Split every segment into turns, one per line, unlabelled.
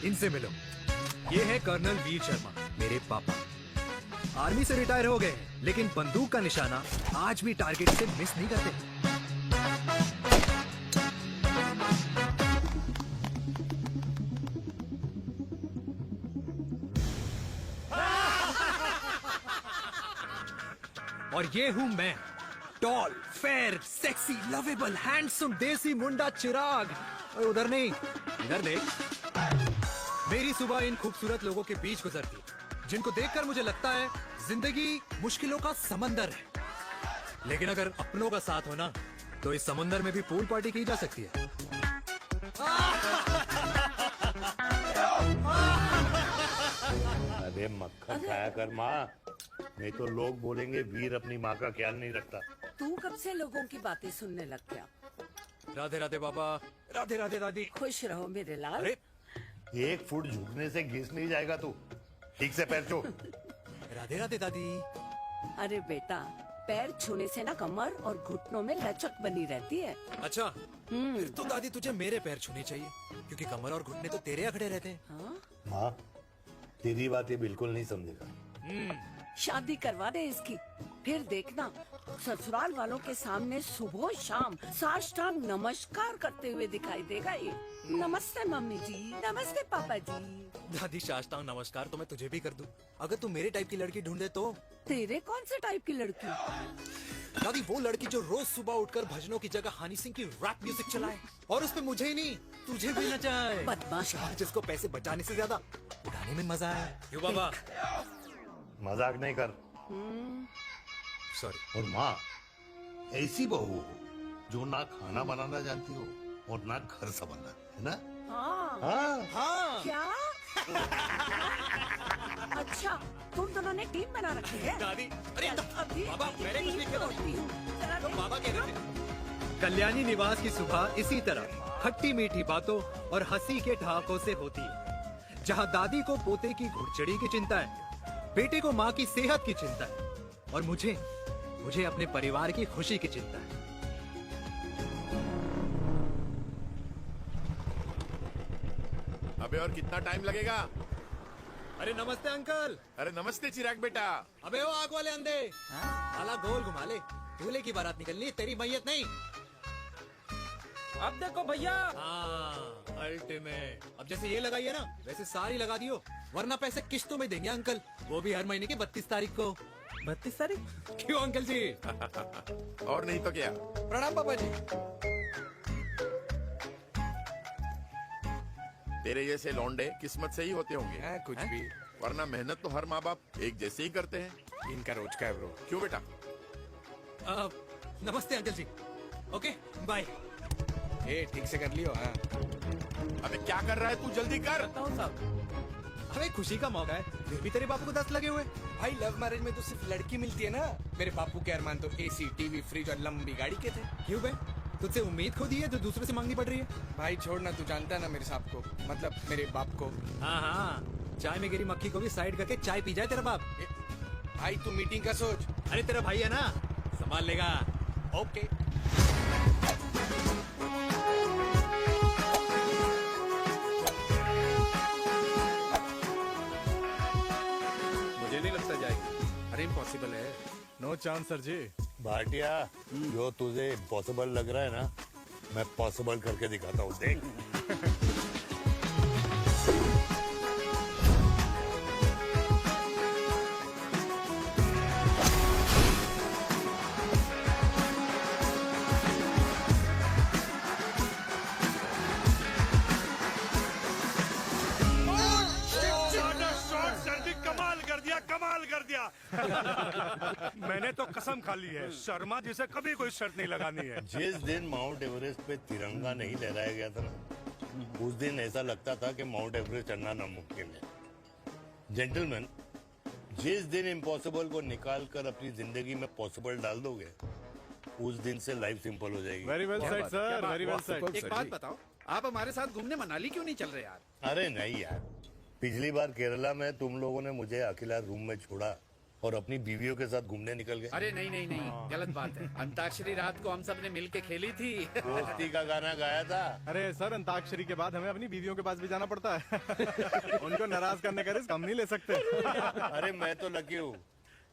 इनसे मिलो। ये है कर्नल वीर शर्मा, मेरे पापा। आर्मी से रिटायर हो गए हैं, लेकिन बंदूक का निशाना आज भी टारगेट से मिस नहीं करते। और ये हूं मैं, tall, fair, sexy, lovable, handsome, देसी मुंडा चिराग। और उधर नहीं, इधर देख। मेरी सुबह इन खूबसूरत लोगों के बीच गुजरती है, जिनको देखकर मुझे लगता है जिंदगी मुश्किलों का समंदर है। लेकिन अगर अपनों का साथ हो ना, तो इस समंदर में भी पूल पार्टी की जा सकती है।
अरे मक्खन खाया कर माँ, नहीं तो लोग बोलेंगे वीर अपनी माँ का ख्याल नहीं रखता।
तू कब से लोगों की बातें सुनने लग गया?
राधे राधे बाबा, राधे राधे दादी।
खुश रहो मेरे लाल।
अरे
1 फुट झुकने से घिस नहीं जाएगा तू, ठीक से पैर छू।
राधे राधे दादी।
अरे बेटा, पैर छूने से ना कमर और घुटनों में लचक बनी रहती है।
अच्छा, फिर तो दादी तुझे मेरे पैर छूने चाहिए, क्योंकि कमर और घुटने तो तेरे अखड़े रहते हैं।
हाँ?
माँ, तेरी बात ये बिल्कुल नहीं समझेगा।
शादी करवा दे इसकी, फिर देखना ससुराल वालों के सामने सुबह शाम साष्टांग नमस्कार करते हुए दिखाई देगा ये। नमस्ते मम्मी जी, नमस्ते पापा जी।
दादी साष्टांग नमस्कार तो मैं तुझे भी कर दूं, अगर तू मेरे टाइप की लड़की ढूंढे तो।
तेरे कौन से टाइप की लड़की?
दादी वो लड़की जो रोज सुबह उठकर भजनों की जगह हनी सिंह की रैप म्यूजिक चलाए, और उसपे मुझे ही नहीं तुझे भी नचाए।
बदमाश।
जिसको पैसे बचाने से ज्यादा उड़ाने में मजा है। क्यों बाबा?
मजाक नहीं कर।
सॉरी।
और माँ, ऐसी बहू हो जो ना खाना बनाना जानती हो और ना घर संभालना, है ना?
हाँ।
हाँ
हाँ
क्या? अच्छा, तुम दोनों ने टीम बना रखी है?
दादी, अरे
अभी
बाबा, मैंने कुछ नहीं किया।
होती हूँ। जरा
तो
देख।
बाबा कह रहे थे। कल्याणी निवास की सुबह इसी तरह खट्टी मीठी बातों और हंसी के ठहाकों से होती है, जहां दादी को पोते की घुड़चड़ी की चिंता है, बेटे को माँ की सेहत की चिंता है, और मुझे अपने परिवार की खुशी की चिंता है।
अबे और कितना टाइम लगेगा?
अरे नमस्ते अंकल।
अरे नमस्ते चिराग बेटा।
अबे वो आग वाले अंधे, साला गोल घुमा ले। दूल्हे की बारात निकलनी, तेरी मैयत नहीं।
अब देखो भैया,
हाँ, अल्टीमेट। अब जैसे ये लगाई है ना, वैसे सारी लगा दियो, वरना पैसे किस्तों में देंगे अंकल, वो भी हर महीने की 32 तारीख को।
32 तारीख?
क्यों अंकल जी?
और नहीं तो क्या।
प्रणाम पापा जी।
तेरे जैसे लौंडे किस्मत से ही होते होंगे।
कुछ भी।
वरना मेहनत तो हर माँ बाप एक जैसे ही करते हैं।
इनका रोज का है ब्रो।
क्यों बेटा?
नमस्ते अंकल जी। Okay bye.
ए ठीक से कर लियो। हाँ
अबे क्या कर रहा है तू? जल्दी कर।
अरे खुशी का मौका है, फिर भी तेरे बापू को 10 लगे हुए।
भाई, लव मैरिज में तो सिर्फ लड़की मिलती है ना। मेरे बापू के अरमान तो एसी, टीवी, फ्रिज और लंबी गाड़ी के थे।
क्यों बे? तुझसे उम्मीद खो दी है जो दूसरे से मांगनी पड़ रही है?
भाई छोड़ना, तू जानता है ना मेरे साहब को, मतलब मेरे बाप को।
हाँ हाँ, चाय में गिरी मक्खी को भी साइड करके चाय पी जाए तेरा बाप।
भाई तू मीटिंग का सोच।
अरे तेरा भाई है ना, संभाल लेगा।
ओके।
मुझे नहीं लगता जाएगी।
अरे इम्पॉसिबल है।
नो चांस सर जी।
भाटिया, जो तुझे इम्पॉसिबल लग रहा है ना, मैं पॉसिबल करके दिखाता हूँ, देख।
कमाल कर दिया। मैंने तो कसम खा ली है, शर्मा जी से कभी कोई शर्त नहीं लगानी है।
जिस दिन माउंट एवरेस्ट पे तिरंगा नहीं लहराया गया था ना, उस दिन ऐसा लगता था कि माउंट एवरेस्ट चढ़ना नामुमकिन है। जेंटलमैन, जिस दिन इम्पॉसिबल को निकाल कर अपनी जिंदगी में पॉसिबल डाल दोगे, उस दिन से लाइफ सिंपल हो जाएगी।
Very well said sir, very well said.
एक बात बताओ, आप हमारे साथ घूमने मनाली क्यों नहीं चल रहे यार?
अरे नहीं यार, पिछली बार केरला में तुम लोगों ने मुझे अकेला रूम में छोड़ा और अपनी बीवियों के साथ घूमने निकल गए।
अरे नहीं नहीं नहीं, गलत बात है। अंताक्षरी रात को हम सब ने मिल के खेली थी।
दोस्ती का गाना गाया था।
अरे सर, अंताक्षरी के बाद हमें अपनी बीवियों के पास भी जाना पड़ता है। उनको नाराज करने का रिस्क हम नहीं ले सकते।
अरे मैं तो लकी हूँ,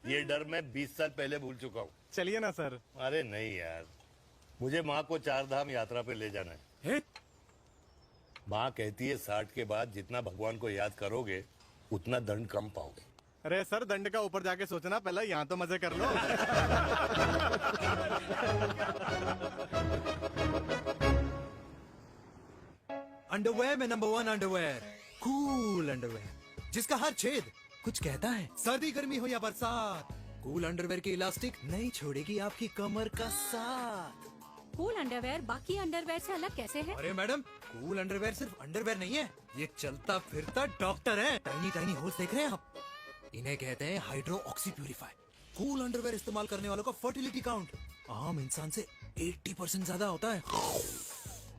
ये डर मैं 20 साल पहले भूल चुका हूँ।
चलिए ना सर।
अरे नहीं यार, मुझे माँ को 4 धाम यात्रा पे ले जाना है। माँ कहती है 60 के बाद जितना भगवान को याद करोगे उतना दंड कम पाओगे।
अरे सर, दंड का ऊपर जाके सोचना, पहले यहाँ तो मजे कर लो।
अंडरवेयर में नंबर 1 अंडरवेयर, कूल अंडरवेयर, जिसका हर छेद कुछ कहता है। सर्दी गर्मी हो या बरसात, कूल अंडरवेयर की इलास्टिक नहीं छोड़ेगी आपकी कमर का साथ।
कूल अंडरवेयर बाकी अंडरवेयर से अलग कैसे है?
अरे मैडम, कूल अंडरवेयर सिर्फ अंडरवेयर नहीं है, ये चलता फिरता डॉक्टर है। टाइनी टाइनी होल्स देख रहे हैं आप? इन्हें कहते हैं hydro oxy purifier. Cool underwear इस्तेमाल करने वालों का फर्टिलिटी काउंट आम इंसान से 80% ज्यादा होता है।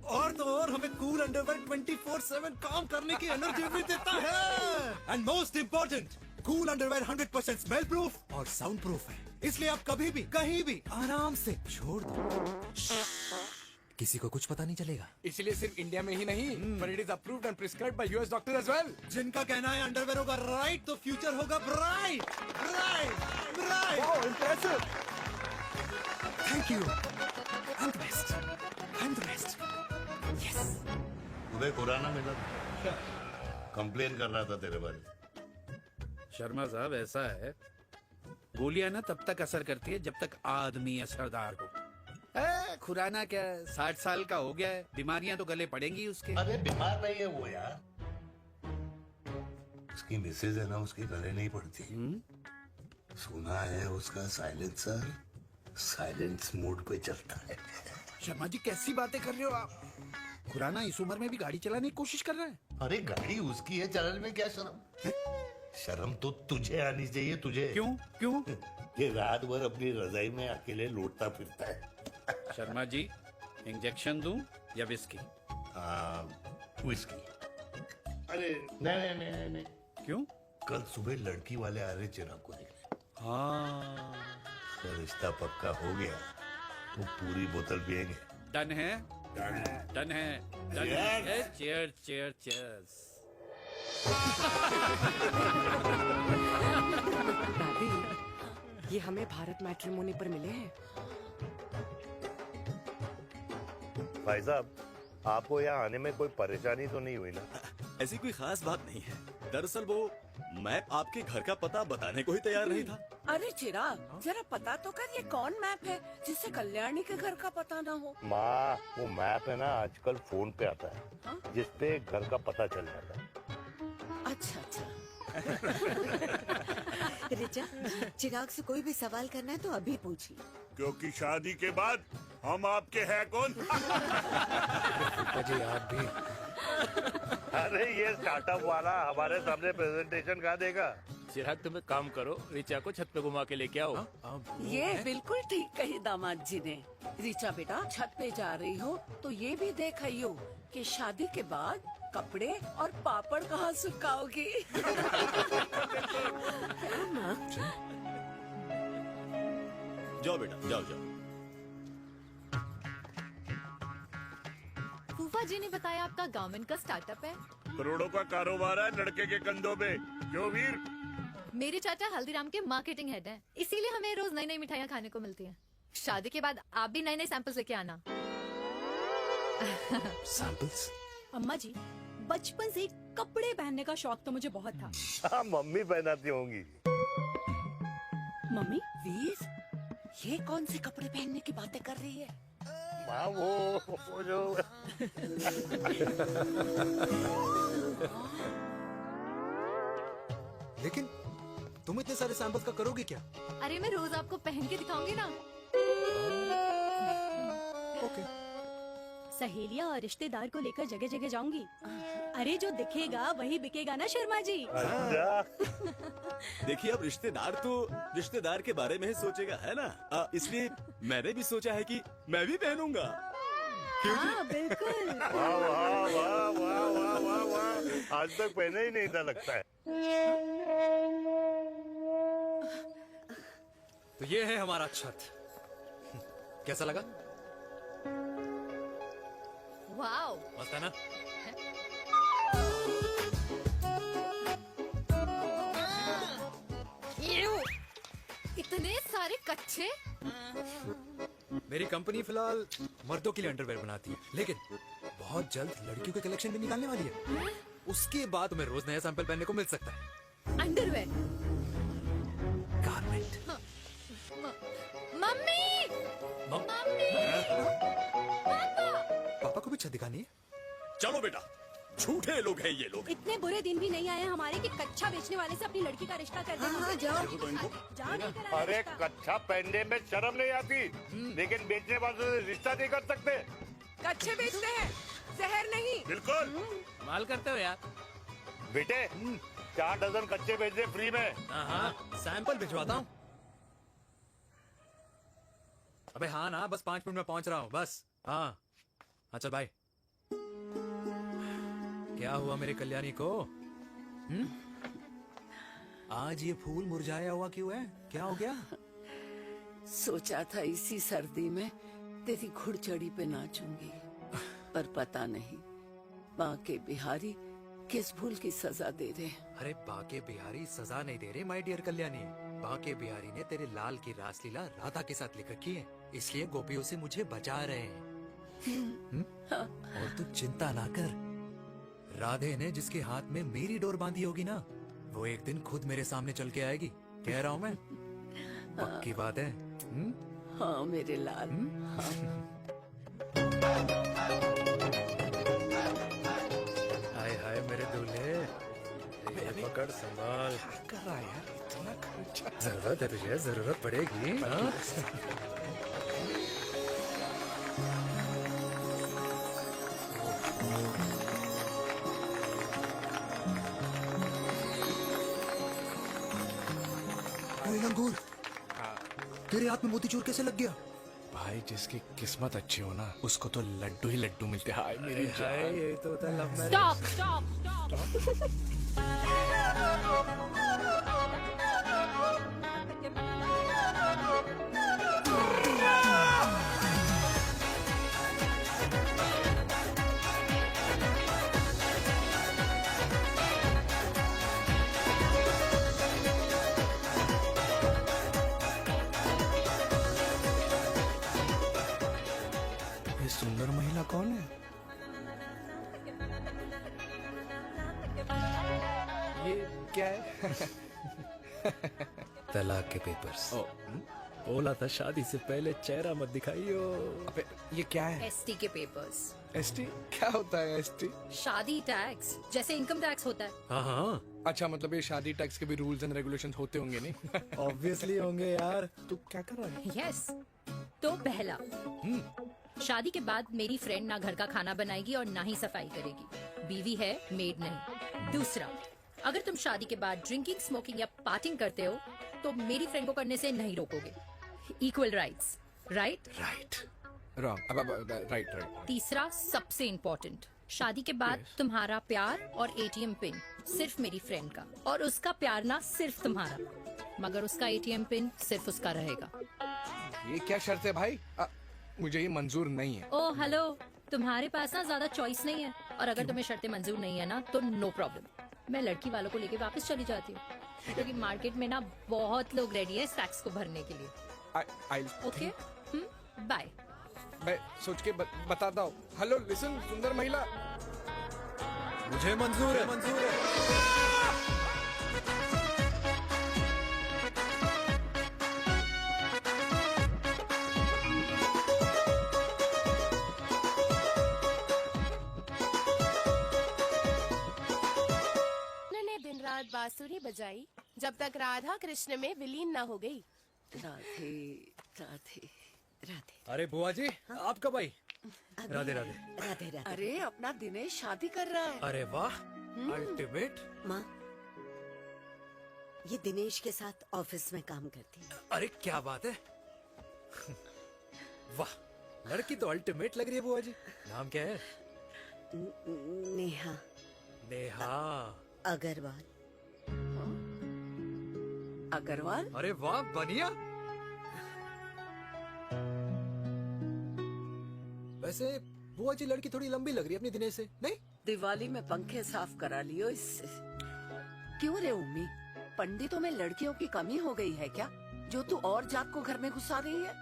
और तो और हमें कूल अंडरवेयर 24/7 काम करने की एनर्जी भी देता है। And most important, cool underwear 100% smell proof और साउंड प्रूफ है, इसलिए आप कभी भी कहीं भी आराम से छोड़ दो, किसी को कुछ पता नहीं चलेगा।
इसलिए सिर्फ इंडिया में ही नहीं, पर it is approved and prescribed by US doctor as well.
जिनका कहना है अंडरवेयर होगा राइट तो फ्यूचर होगा bright, bright, bright.
Oh impressive.
Thank you. I'm the best. I'm the best. Yes.
तुम्हें खुराना मिला, कंप्लेन कर रहा था तेरे बारे में।
शर्मा साहब, ऐसा है, गोलियां ना तब तक असर करती है जब तक आदमी असरदार हो। खुराना क्या, 60 साल का हो गया है, बीमारियां तो गले पड़ेंगी उसके।
अरे बीमार नहीं है वो यार, उसकी मिसेज है ना, उसके गले नहीं पड़ती। सुना है उसका साइलेंसर साइलेंस मोड पे चलता है।
शर्मा जी, कैसी बातें कर रहे हो आप? खुराना इस उम्र में भी गाड़ी चलाने की कोशिश कर रहा है।
अरे गाड़ी उसकी है, चलाने में क्या शर्म? शर्म तो तुझे आनी चाहिए, तुझे।
क्यों क्यों?
ये रात भर अपनी रजाई में अकेले लौटता फिरता है।
शर्मा जी, इंजेक्शन दूं या विस्की?
विस्की। अरे नहीं नहीं नहीं नहीं।
क्यों?
कल सुबह लड़की वाले आ रहे चिराग को देखने।
हाँ,
तो रिश्ता पक्का हो गया, वो पूरी बोतल पियेंगे।
डन है, डन है, डन है। Chair chair chairs.
दादी, ये हमें भारत मैट्रिमोनी पर मिले हैं।
भाई साहब, आपको यहाँ आने में कोई परेशानी तो नहीं हुई ना?
ऐसी कोई खास बात नहीं है। दरअसल वो मैप आपके घर का पता बताने को ही तैयार नहीं था।
अरे चिराग, जरा पता तो कर, ये कौन मैप है जिससे कल्याणी के घर का पता ना हो?
माँ, वो मैप है ना आजकल फोन पे आता है, जिसपे घर का पता चल जाता है।
अच्छा अच्छा।
रिचा, चिराग से कोई भी सवाल करना है तो अभी पूछिए,
क्योंकि शादी के बाद हम आपके हैं कौन?
जी आप भी।
अरे ये स्टार्टअप वाला हमारे सामने प्रेजेंटेशन कहाँ देगा?
चिराग, तुम एक काम करो, रिचा को छत पे घुमा के लेके आओ।
ये बिल्कुल ठीक कही दामाद जी ने। रिचा बेटा, छत पे जा रही हो तो ये भी देख आइयो कि शादी के बाद कपड़े और पापड़ कहाँ सुखाओगी।
जाओ बेटा, जाओ जाओ।
फूफा जी ने बताया आपका गारमेंट का स्टार्टअप है।
करोड़ों का कारोबार है लड़के के कंधों पे। क्यों वीर?
मेरे चाचा हल्दीराम के मार्केटिंग हेड हैं, इसीलिए हमें रोज नई नई मिठाइयाँ खाने को मिलती हैं। शादी के बाद आप भी नए नए सैंपल्स लेके आना।
सैंपल्स?
अम्मा जी, बचपन से कपड़े पहनने का शौक तो मुझे बहुत था।
हाँ, मम्मी पहनाती होंगी।
मम्मी, वीर, ये कौन से कपड़े पहनने की बातें कर रही है?
माँ, वो जो
लेकिन तुम इतने सारे सैंपल्स का करोगे क्या?
अरे मैं रोज आपको पहन के दिखाऊंगी ना।
ओके।
सहेलियां और रिश्तेदार को लेकर जगह जगह जाऊंगी। अरे जो दिखेगा वही बिकेगा ना शर्मा जी।
देखिए, अब रिश्तेदार के बारे में ही सोचेगा, है ना? इसलिए मैंने भी सोचा है कि मैं भी पहनूंगा।
हाँ बिल्कुल।
वाह वाह वाह वाह वाह वाह वाह, आज तक पहने ही नहीं था लगता है।
तो ये है हमारा छत। कैसा लगा?
वाओ,
मस्त है ना?
इतने सारे कच्चे।
मेरी कंपनी फिलहाल मर्दों के लिए अंडरवेयर बनाती है, लेकिन बहुत जल्द लड़कियों के कलेक्शन भी निकालने वाली है। उसके बाद तुम्हें रोज नया सैंपल पहनने को मिल सकता है।
अंडरवेयर।
गारमेंट।
मम्मी, मम्मी,
पापा को भी छत दिखानी है।
चलो बेटा, झूठे लोग हैं ये लोग।
इतने बुरे दिन भी नहीं आए हमारे कि कच्चा बेचने वाले से अपनी लड़की का रिश्ता कर दें। हाँ, जाओ जाओ लेकर आओ
अरे
रिश्ता।
कच्चा पहनने में शर्म नहीं आती, लेकिन बेचने वालों से रिश्ता नहीं कर सकते।
कच्चे बेचते हैं, जहर नहीं।
बिल्कुल।
माल करते हो यार।
बेटे 4 डजन कच्चे बेच दे फ्री में।
हाँ, सैंपल भिजवाता हूँ। अबे हाँ ना, बस 5 मिनट में पहुंच रहा हूँ बस। हाँ चल भाई। क्या हुआ मेरे कल्याणी को? आज ये फूल मुरझाया हुआ क्यों है? क्या हो गया?
सोचा था इसी सर्दी में तेरी घुड़चड़ी पे नाचूंगी, पर पता नहीं बाके बिहारी किस भूल की सजा दे रहे।
अरे बाके बिहारी सजा नहीं दे रहे माय डियर कल्याणी। बाके बिहारी ने तेरे लाल की रासलीला राधा के साथ लिख रखी है, इसलिए गोपियों से मुझे बचा रहे हैं। और तू चिंता ना कर, राधे ने जिसके हाथ में मेरी डोर बांधी होगी ना, वो एक दिन खुद मेरे सामने चल के आएगी। कह रहा हूँ मैं, पक्की बात है।
हाँ मेरे लाल।
हाय हाय मेरे दूल्हे, ये पकड़ संभाल।
कर रहा है यार, इतना खर्चा।
जरूरत है तुझे, जरूरत पड़ेगी। हाँ? अंगूर, तेरे हाथ में मोतीचूर कैसे लग गया?
भाई जिसकी किस्मत अच्छी हो ना, उसको तो लड्डू ही लड्डू मिलते हैं। हाय मेरी जान।
ये तो होता है love marriage.
Stop stop stop.
ये सुंदर महिला कौन है? ये क्या है?
तलाक के पेपर्स।
बोला था शादी से पहले चेहरा मत दिखाइयो। अबे ये क्या है?
एसटी के पेपर्स।
एसटी क्या होता है? एसटी
शादी टैक्स, जैसे इनकम टैक्स होता है।
हाँ हाँ,
अच्छा, मतलब ये शादी टैक्स के भी रूल्स एंड रेगुलेशंस होते होंगे नहीं?
ऑब्वियसली होंगे यार।
तू क्या कर रहा है?
यस। तो पहला, शादी के बाद मेरी फ्रेंड ना घर का खाना बनाएगी और ना ही सफाई करेगी, बीवी है, मेड नहीं। दूसरा, अगर तुम शादी के बाद ड्रिंकिंग, स्मोकिंग या पार्टिंग करते हो तो मेरी फ्रेंड को करने से नहीं रोकोगे। Equal rights, right?
Right wrong. अब राइट।
तीसरा, सबसे इम्पोर्टेंट, शादी के बाद तुम्हारा प्यार और एटीएम पिन सिर्फ मेरी फ्रेंड का, और उसका प्यार ना सिर्फ तुम्हारा, मगर उसका एटीएम पिन सिर्फ उसका रहेगा।
ये क्या शर्त है भाई? मुझे ये मंजूर नहीं है।
ओ हेलो, तुम्हारे पास ना ज्यादा चॉइस नहीं है, और अगर तुम्हें शर्तें मंजूर नहीं है ना तो नो प्रॉब्लम, मैं लड़की वालों को लेके वापस चली जाती हूँ, क्योंकि मार्केट में ना बहुत लोग रेडी है टैक्स को भरने के लिए। Okay, bye.
मैं सोच के बताता हूँ। हेलो लिसन, सुंदर महिला,
मुझे मंजूर है, मंजूर है।
ने दिन रात बांसुरी बजाई जब तक राधा कृष्ण में विलीन न हो गई।
राधे राधे राधे।
अरे बुआ जी, आप कब आई? राधे राधे।
राधे राधे।
अरे अपना दिनेश शादी कर रहा है।
अरे वाह, अल्टीमेट।
माँ, ये दिनेश के साथ ऑफिस में काम करती है।
अरे क्या बात है। वाह, लड़की तो अल्टीमेट लग रही है बुआ जी। नाम क्या है?
नेहा
नेहा
अग्रवाल।
अग्रवाल?
अरे वाह, बनिया। वैसे बुआ जी लड़की थोड़ी लंबी लग रही है अपनी दिनेश से, नहीं?
दिवाली में पंखे साफ करा लियो इससे। क्यों रे उम्मी, पंडितों में लड़कियों की कमी हो गई है क्या, जो तू और जात को घर में घुसा रही है?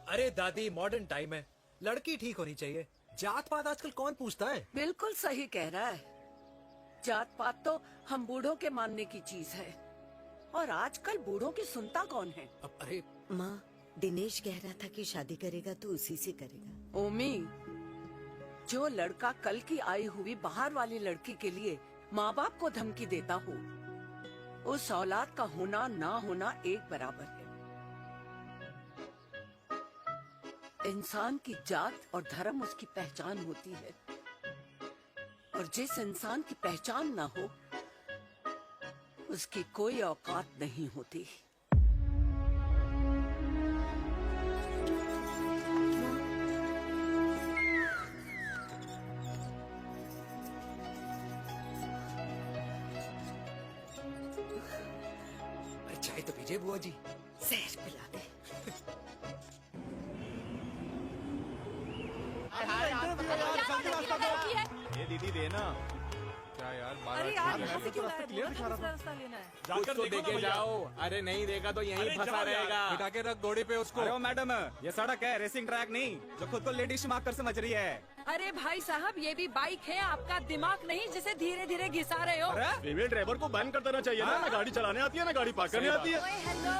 अरे दादी, मॉडर्न टाइम है, लड़की ठीक होनी चाहिए। जात पात आजकल कौन पूछता है?
बिल्कुल सही कह रहा है। जात पात तो हम बूढ़ों के मानने की चीज है, और आजकल बूढ़ों की सुनता कौन है?
अब अरे
माँ, दिनेश कह रहा था कि शादी करेगा तो उसी से करेगा।
ओमी, जो लड़का कल की आई हुई बाहर वाली लड़की के लिए माँ बाप को धमकी देता हो, उस औलाद का होना ना होना एक बराबर है। इंसान की जात और धर्म उसकी पहचान होती है, और जिस इंसान की पहचान ना हो उसकी कोई औकात नहीं होती।
अरे चाय तो पीजिए बुआ जी।
जहर पिला दे।
ये दीदी देना। क्या यार,
अरे यार, यहाँ से क्यों लाए? बोला था दूसरा रास्ता लेना है।
कुछ तो देके जाओ। अरे नहीं देगा तो यहीं फंसा रहेगा।
बिठा के रख घोड़े पे उसको।
अरे मैडम, ये सड़क है, रेसिंग ट्रैक नहीं, जो खुद को लेडी शिमाकर समझ रही है।
अरे भाई साहब, ये भी बाइक है, आपका दिमाग नहीं जिसे धीरे धीरे घिसा रहे हो।
फीमेल ड्राइवर को बैन कर देना चाहिए ना। ना गाड़ी चलाने आती है, ना गाड़ी पार्क करने आती है।
ओए हेलो,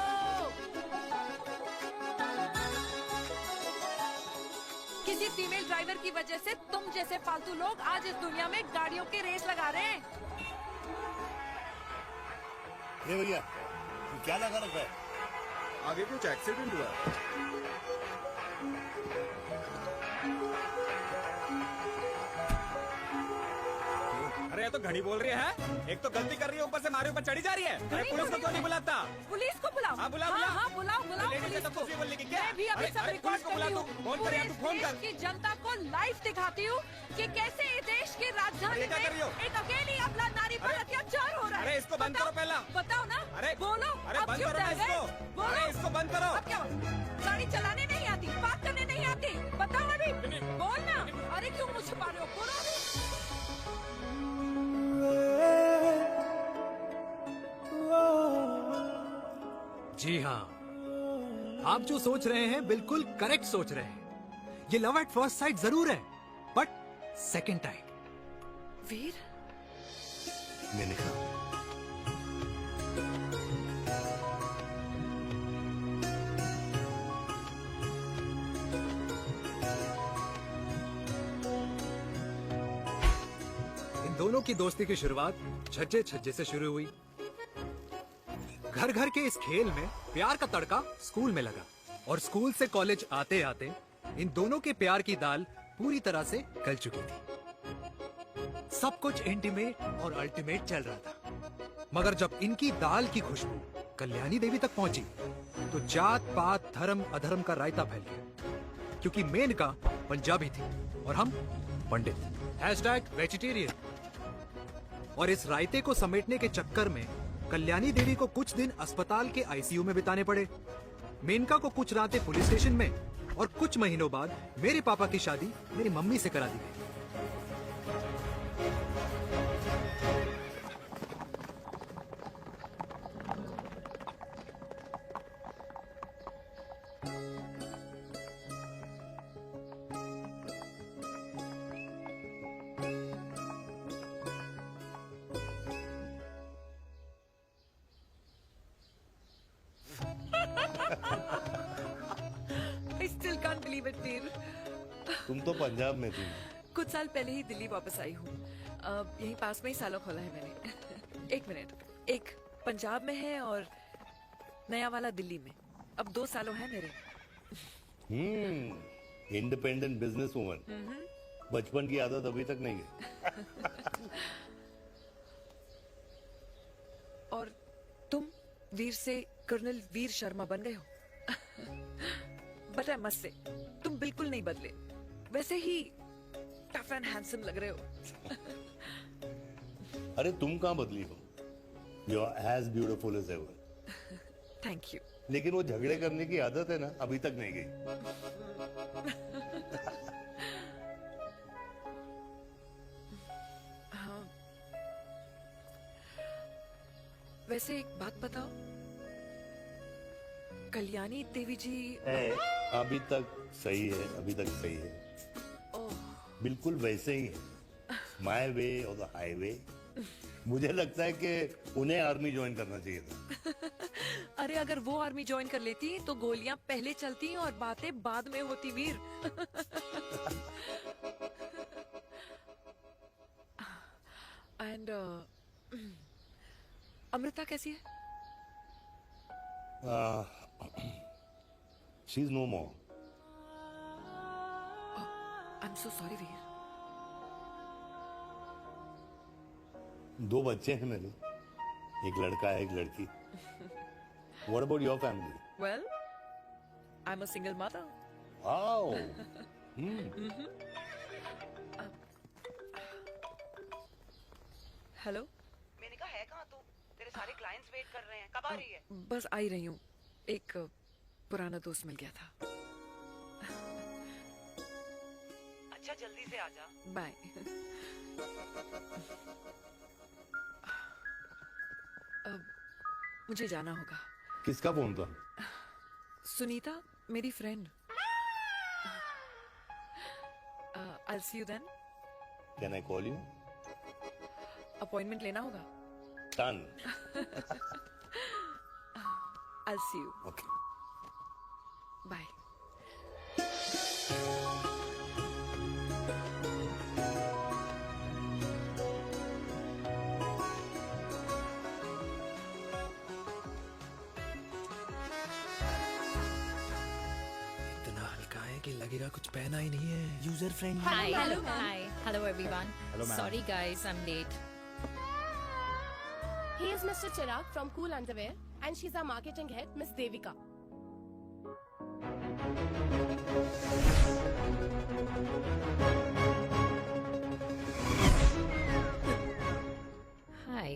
किसी फीमेल ड्राइवर की वजह से तुम जैसे फालतू लोग आज इस दुनिया में गाड़ियों की रेस लगा रहे हैं।
ये भैया, ये क्या लगा रखा है?
आगे कुछ एक्सीडेंट हुआ।
अरे ये तो घड़ी बोल रही है। एक तो गलती कर रही है, ऊपर से हमारे ऊपर चढ़ी जा रही है। अरे पुलिस को क्यों नहीं बुलाता?
पुलिस को बुलाओ।
हाँ, बुलाओ, बुलाओ।
हाँ, बुलाओ बुलाओ
लेडीज
पुलिस
तो
को।
कुछ भी बोलने की क्या?
मैं भी अभी
अरे,
सब
अरे,
रिकॉर्ड
पुलिस को
कर
बुला
रही
तू।
हूँ।
फोन कर यार, तू
पूरे
फोन कर।
देश की जनता को लाइव दिखाती हूँ कि कैसे इस देश की राजधानी
अरे, क्या
में
कर रही हो?
एक अकेली अबला नारी पर अत्याचार हो रहा है।
अरे, इसको बंद करो पहला।
बताओ ना।
अरे,
बोलो।
अरे,
अब
बंद
क्यों
करो ना
डर गए?
इसको।
बोलो।
अरे, इसको बंद करो।
अब क्या? गाड़ी चलाने नहीं आती, बात करने नहीं आती, बताओ अभी। बोल ना। अरे क्यों मुझे छुपा रहे हो? बोलो अभी।
जी हाँ, आप जो सोच रहे हैं बिल्कुल करेक्ट सोच रहे हैं। ये लव एट फर्स्ट साइट जरूर है, बट सेकंड टाइम।
वीर,
मैंने कहा
इन दोनों की दोस्ती की शुरुआत छज्जे छज्जे से शुरू हुई। घर घर के इस खेल में प्यार का तड़का स्कूल में लगा, और स्कूल से कॉलेज आते आते इन दोनों के प्यार की दाल पूरी तरह से गल चुकी थी। सब कुछ इंटीमेट और अल्टीमेट चल रहा था, मगर जब इनकी दाल की खुशबू कल्याणी देवी तक पहुंची तो जात पात धर्म अधर्म का रायता फैल गया, क्योंकि मेनका पंजाबी थी और हम पंडित। #वेजिटेरियन। और इस रायते को समेटने के चक्कर में कल्याणी देवी को कुछ दिन अस्पताल के आईसीयू में बिताने पड़े, मेनका को कुछ रातें पुलिस स्टेशन में, और कुछ महीनों बाद मेरे पापा की शादी मेरी मम्मी से करा दी गई।
I still can't believe it, वीर।
तुम तो पंजाब में थी।
कुछ साल पहले ही दिल्ली वापस आई हूँ। यहीं पास में ही सालों खोला है मैंने। एक मिनट, एक पंजाब में है और नया वाला दिल्ली में। अब 2 सालों है मेरे।
Independent business woman. बचपन की आदत अभी तक नहीं है।
और तुम वीर से कर्नल वीर शर्मा बन गए हो। बट आई मस्ट से, तुम बिल्कुल नहीं बदले, वैसे ही टफ एंड हैंडसम लग रहे हो।
अरे तुम कहाँ बदली हो? You are as beautiful as ever.
Thank you.
लेकिन वो झगड़े करने की आदत है ना, अभी तक नहीं गई।
वैसे एक बात बताओ, कल्याणी देवी जी
अभी तक सही है, अभी तक सही है, बिल्कुल वैसे ही है, माय वे और द हाईवे। मुझे लगता है कि उन्हें आर्मी ज्वाइन करना चाहिए था।
अरे अगर वो आर्मी ज्वाइन कर लेती तो गोलियां पहले चलती और बातें बाद में होती वीर। एंड अमृता कैसी है?
She is no more.
I am so sorry Veer.
2 बच्चे हैं मेरे, एक लड़का है, एक लड़की। What about your family?
Well, I'm a single mother.
Wow.
Hello.
मैंने कहा है कहाँ तू? तेरे सारे क्लाइंट्स वेट कर रहे हैं, कब आ रही है?
बस आ ही रही हूँ, एक पुराना दोस्त मिल गया था।
अच्छा जल्दी से आ जा।
बाय। अब मुझे जाना होगा।
किसका फोन था?
सुनीता, मेरी friend. I'll see you then.
Can I call you?
Appointment लेना होगा।
Done.
I'll see you.
Okay.
Bye.
इतना हल्का है कि लगेगा कुछ पहना ही नहीं है। User friendly.
Hi. Hello everyone. Sorry guys, I'm late.
He is Mr. Chirag from Cool Underwear and she's our marketing head, Miss Devika.
Hi.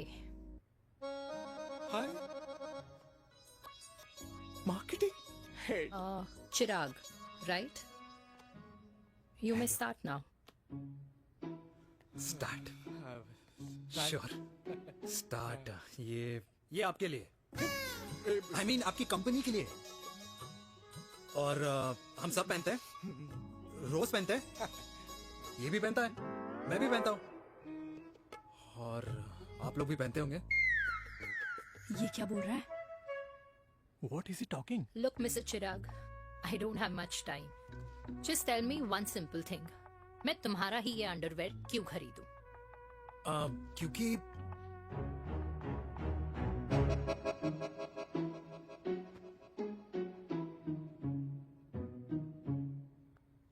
Hi. Marketing head.
Chirag, right? You may start now.
Start. Sure. Start. ये आपके लिए। I mean आपकी company के लिए। और हम सब पहनते हैं। रोज पहनते हैं। ये भी पहनता है, मैं भी पहनता हूँ। और आप लोग भी पहनते होंगे।
ये क्या बोल रहा है?
What is he talking?
Look, Mr. Chirag, I don't have much time. Just tell me one simple thing. मैं तुम्हारा ही ये अंडरवेयर क्यों खरीदूं?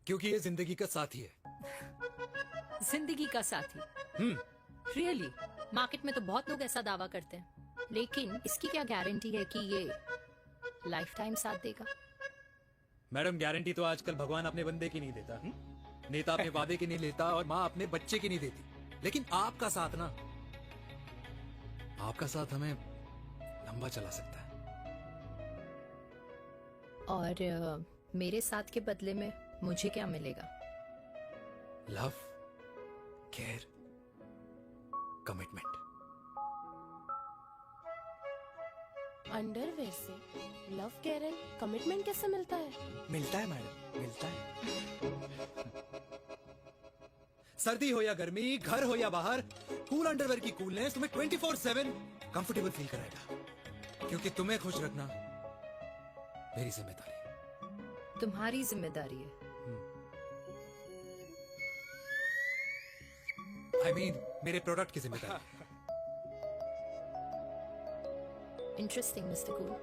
क्योंकि ये जिंदगी का साथी है।
जिंदगी का साथी? Really? मार्केट में तो बहुत लोग ऐसा दावा करते हैं, लेकिन इसकी क्या गारंटी है कि ये लाइफ टाइम साथ देगा?
मैडम, गारंटी तो आजकल भगवान अपने बंदे की नहीं देता। नेता अपने वादे की नहीं लेता और माँ अपने बच्चे की नहीं देती। लेकिन आपका साथ ना, आपका साथ हमें लंबा चला सकता है।
और मेरे साथ के बदले में मुझे क्या मिलेगा?
Love, care, commitment.
अंडरवेयर से लव, केयर एंड कमिटमेंट कैसे मिलता है?
मिलता है मैडम, मिलता है। सर्दी हो या गर्मी, घर हो या बाहर, कूल अंडरवेयर की कूलनेस तुम्हें 24/7 कंफर्टेबल फील कराएगा। क्योंकि तुम्हें खुश रखना मेरी जिम्मेदारी है।
तुम्हारी जिम्मेदारी है?
I mean, मेरे प्रोडक्ट की जिम्मेदारी है।
Interesting, Mr. Cool.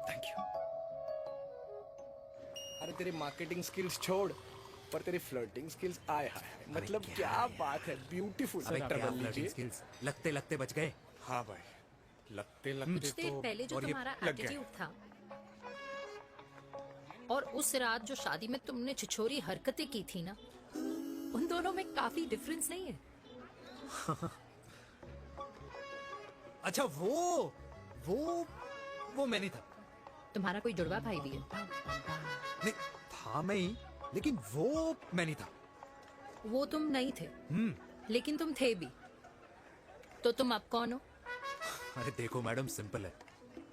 Thank you.
अरे तेरी मार्केटिंग स्किल्स छोड़, पर तेरी फ्लर्टिंग स्किल्स आए हाय, मतलब क्या बात है, ब्यूटीफुल।
स्किल्स लगते लगते बच गए।
हाँ भाई, लगते
कुछ
लगते
देर
तो
पहले जो
और ये
तुम्हारा
लग गया।
एटीट्यूड था, और उस रात जो शादी में तुमने छिछोरी हरकतें की थी ना, उन दोनों में काफी डिफरेंस नहीं है?
अच्छा, वो मैं नहीं था।
तुम्हारा कोई जुड़वा भाई भी है?
नहीं था मैं ही, लेकिन वो मैं नहीं था।
वो तुम नहीं थे, लेकिन तुम थे भी। तो तुम अब कौन हो?
अरे देखो मैडम, सिंपल है।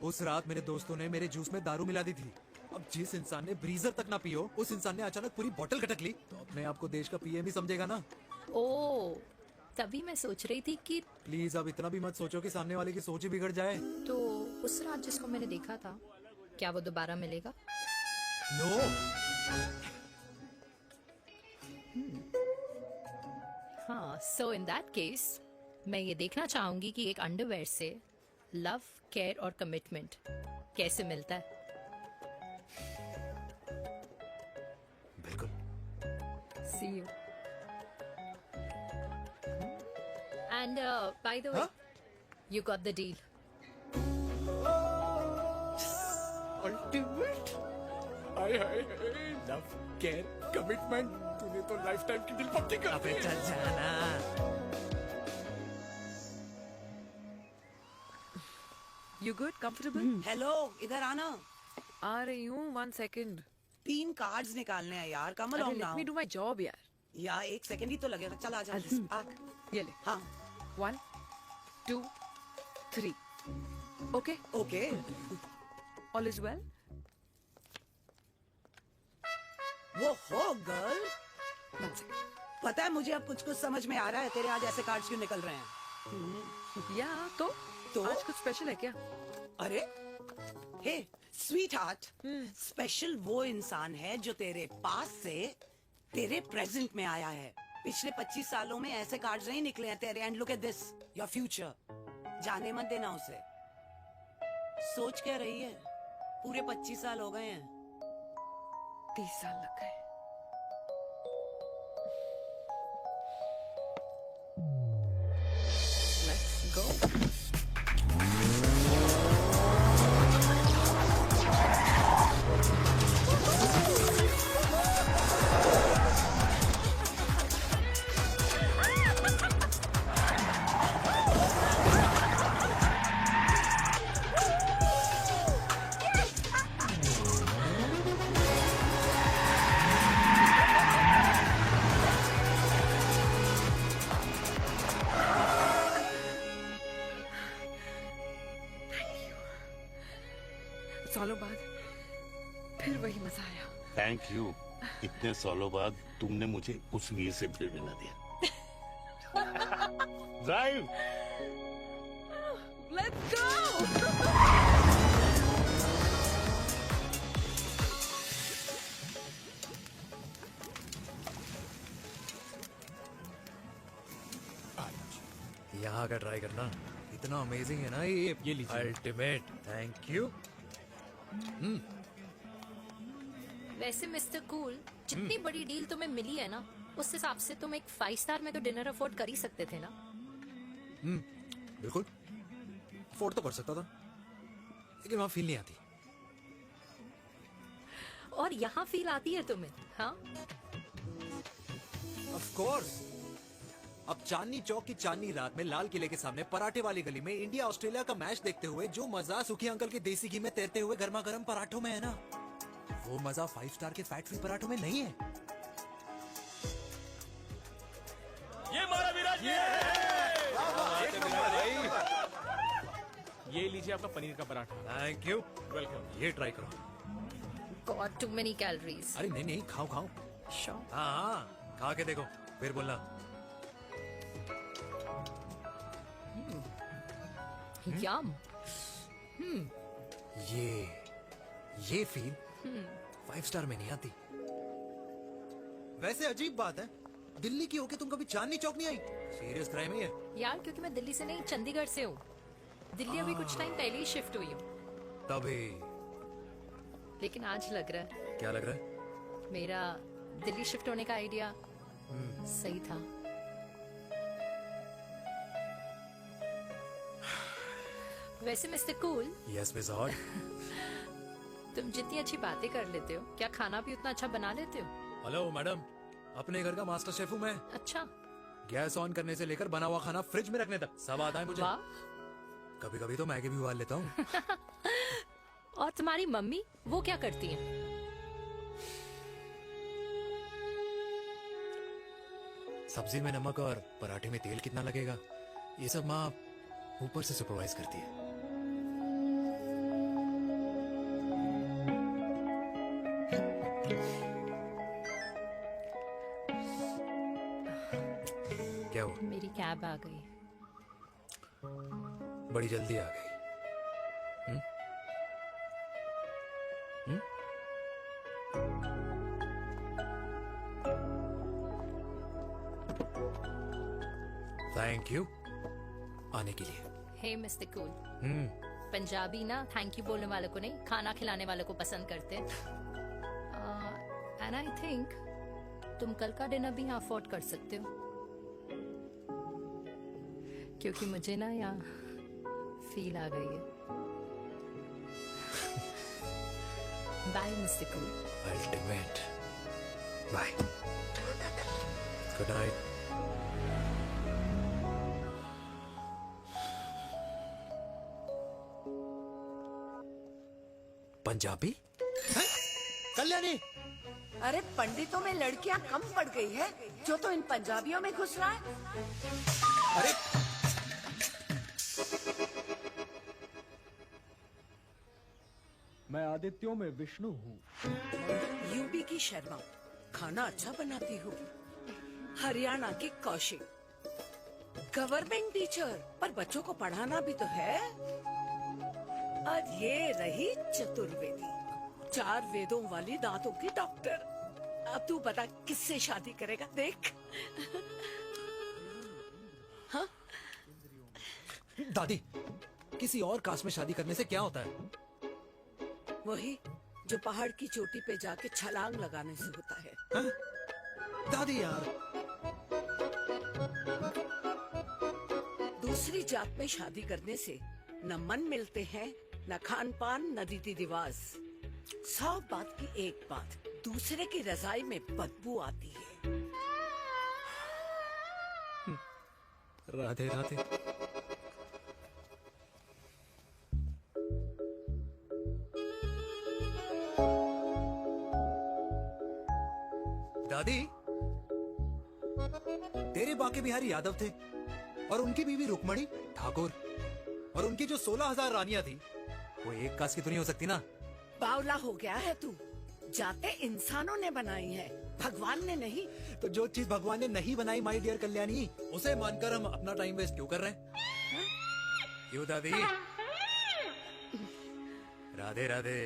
उस रात मेरे दोस्तों ने मेरे जूस में दारू मिला दी थी। अब जिस इंसान ने ब्रीजर तक ना पियो, उस इंसान ने अचानक पूरी बोतल खटक ली, तो अपने आप को देश का पीएम ही समझेगा ना।
ओ, तभी मैं सोच रही थी कि
प्लीज अब इतना भी मत सोचो कि सामने वाले की सोच ही बिगड़ जाए।
तो उस रात जिसको मैंने देखा था, क्या वो दोबारा मिलेगा?
नो।
हाँ, सो इन दैट केस मैं ये देखना चाहूंगी कि एक अंडरवेयर से लव, केयर और कमिटमेंट कैसे मिलता है।
बिल्कुल।
See you. And by the way, you got the deal.
Ultimate. Hi hi hi, love, care, commitment, तूने तो लाइफ टाइम की दिल पक्की कर दी।
चल जाना।
You good? Comfortable?
हेलो, इधर आना।
आ रही हूँ, 1 second.
3 कार्ड्स निकालने हैं यार, कम
अरे,
along
let
now।
me do my job यार.
या 1 सेकंड ही तो लगेगा। चल आजा। आ।
ये ले.
हाँ।
1, 2, 3. Okay?
Okay.
All is well?
वो हो गर्ल।
1 second.
पता है मुझे अब कुछ समझ में आ रहा है, तेरे आज ऐसे कार्ड्स क्यों निकल रहे हैं।
या तो आज कुछ स्पेशल है क्या?
अरे हे स्वीट हार्ट, स्पेशल वो इंसान है जो तेरे पास से तेरे प्रेजेंट में आया है। पिछले 25 सालों में ऐसे कार्ड्स नहीं निकले हैं तेरे। And look at this, your future. जाने मत देना उसे। सोच क्या रही है, पूरे 25 साल हो गए हैं।
30 साल लग गए। Let's go. सालों बाद फिर वही मजा आया।
Thank you. इतने सालों बाद तुमने मुझे उस वीर से फिर मिला दिया। ड्राइव।
Let's go.
यहाँ का ट्राई करना, इतना अमेजिंग है ना ये लीजिए। अल्टीमेट। Thank you.
वैसे मिस्टर कूल, जितनी बड़ी डील तुम्हें मिली है ना, उस हिसाब से तुम एक 5 स्टार में तो डिनर अफोर्ड कर ही सकते थे ना।
बिल्कुल अफोर्ड तो कर सकता था, लेकिन वहां फील नहीं आती।
और यहाँ फील आती है तुम्हें? हाँ,
ऑफ कोर्स। अब चांदनी चौक की चांदनी रात में लाल किले के सामने पराठे वाली गली में इंडिया ऑस्ट्रेलिया का मैच देखते हुए जो मजा सुखी अंकल के देसी घी में तैरते हुए गर्मा गर्म पराठों में है ना, वो मजा 5 स्टार के फैट फ्री पराठों में नहीं है।
ये मारा विराज। ये लीजिए आपका पनीर का पराठा।
Thank you.
वेलकम।
ये ट्राई करो।
God too many calories.
अरे नहीं नहीं, खाओ खाओ।
श्योर।
हाँ, खा के देखो फिर बोलना।
यम।
ये फील 5 स्टार में नहीं आती। वैसे अजीब बात है, दिल्ली की होके तुम कभी चांदनी चौक नहीं आई? सीरियस क्राइम है ये।
यार क्योंकि मैं दिल्ली से नहीं, चंडीगढ़ से हूँ। दिल्ली अभी कुछ टाइम पहले ही शिफ्ट हुई हूँ।
तभी।
लेकिन आज लग रहा है,
क्या लग रहा है?
मेरा दिल्ली शिफ्ट होने का आइडिया सही था। वैसे mister cool,
yes miss hot.
तुम जितनी अच्छी बातें कर लेते हो, क्या खाना भी उतना अच्छा बना लेते हो?
हेलो मैडम, अपने घर का मास्टर शेफ हूँ मैं।
अच्छा।
गैस ऑन करने से लेकर बना हुआ खाना फ्रिज में रखने तक सब आता है मुझे।
वाह।
कभी कभी तो मैगी भी उबाल लेता हूँ।
और तुम्हारी मम्मी, वो क्या करती हैं?
सब्जी में नमक और पराठे में तेल कितना लगेगा, ये सब माँ ऊपर से सुपरवाइज करती है। क्या हुआ?
मेरी कैब आ गई।
बड़ी जल्दी आ गई। थैंक यू आने के लिए।
हे मिस्टर कूल, पंजाबी ना थैंक यू बोलने वालों को नहीं, खाना खिलाने वालों को पसंद करते हैं। एंड आई थिंक तुम कल का डिनर भी यहाँ अफोर्ड कर सकते हो, क्योंकि मुझे ना यहाँ फील आ गई है। Bye mister cool.
Ultimate. Bye. Good night. Punjabi?
Kalyani, अरे पंडितों में लड़कियां कम पड़ गई है जो तो इन पंजाबियों में घुस रहा है।
अरे
मैं आदित्यों में विष्णु हूँ।
यूपी की शर्मा, खाना अच्छा बनाती हूँ। हरियाणा की कौशिक, गवर्नमेंट टीचर, पर बच्चों को पढ़ाना भी तो है। और ये रही चतुर्वेदी, 4 वेदों वाली दांतों की डॉक्टर। अब तू बता किससे शादी करेगा? देख। हाँ?
दादी, किसी और कास्ट में शादी करने से क्या होता है?
वही जो पहाड़ की चोटी पे जाके छलांग लगाने से होता है।
हाँ? दादी यार,
दूसरी जात में शादी करने से न मन मिलते हैं, न खान पान, न रीति रिवाज। 100 बात की एक बात, दूसरे की रजाई में बदबू आती है।
राधे राधे। दादी, तेरे बाके बिहारी यादव थे और उनकी बीवी रुक्मणी ठाकुर, और उनकी जो 16,000 रानियां थी वो एक कास्ट की तो नहीं हो सकती ना?
बावला हो गया है तू। जाते इंसानों ने बनाई है, भगवान ने नहीं।
तो जो चीज भगवान ने नहीं बनाई माय डियर कल्याणी, उसे मानकर हम अपना टाइम वेस्ट क्यों कर रहे हैं? क्यों दादी? राधे राधे।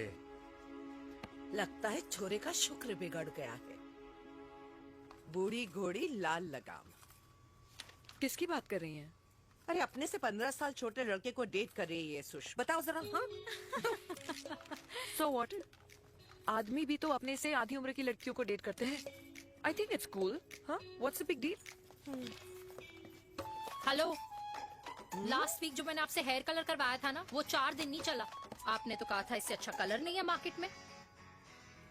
लगता है छोरे का शुक्र बिगड़ गया है। बूढ़ी घोड़ी लाल लगाम।
किसकी बात कर रही हैं?
अरे अपने से 15 साल छोटे लड़के को डेट कर रही है ये सुश। बताओ जरा। हाँ?
So what? आदमी भी तो अपने से आधी उम्र की लड़कियों को डेट करते हैं। I think it's cool. हाँ? What's the big deal?
Hello, last week जो मैंने आपसे हेयर कलर करवाया था ना, वो 4 दिन नहीं चला। आपने तो कहा था इससे अच्छा कलर नहीं है मार्केट में।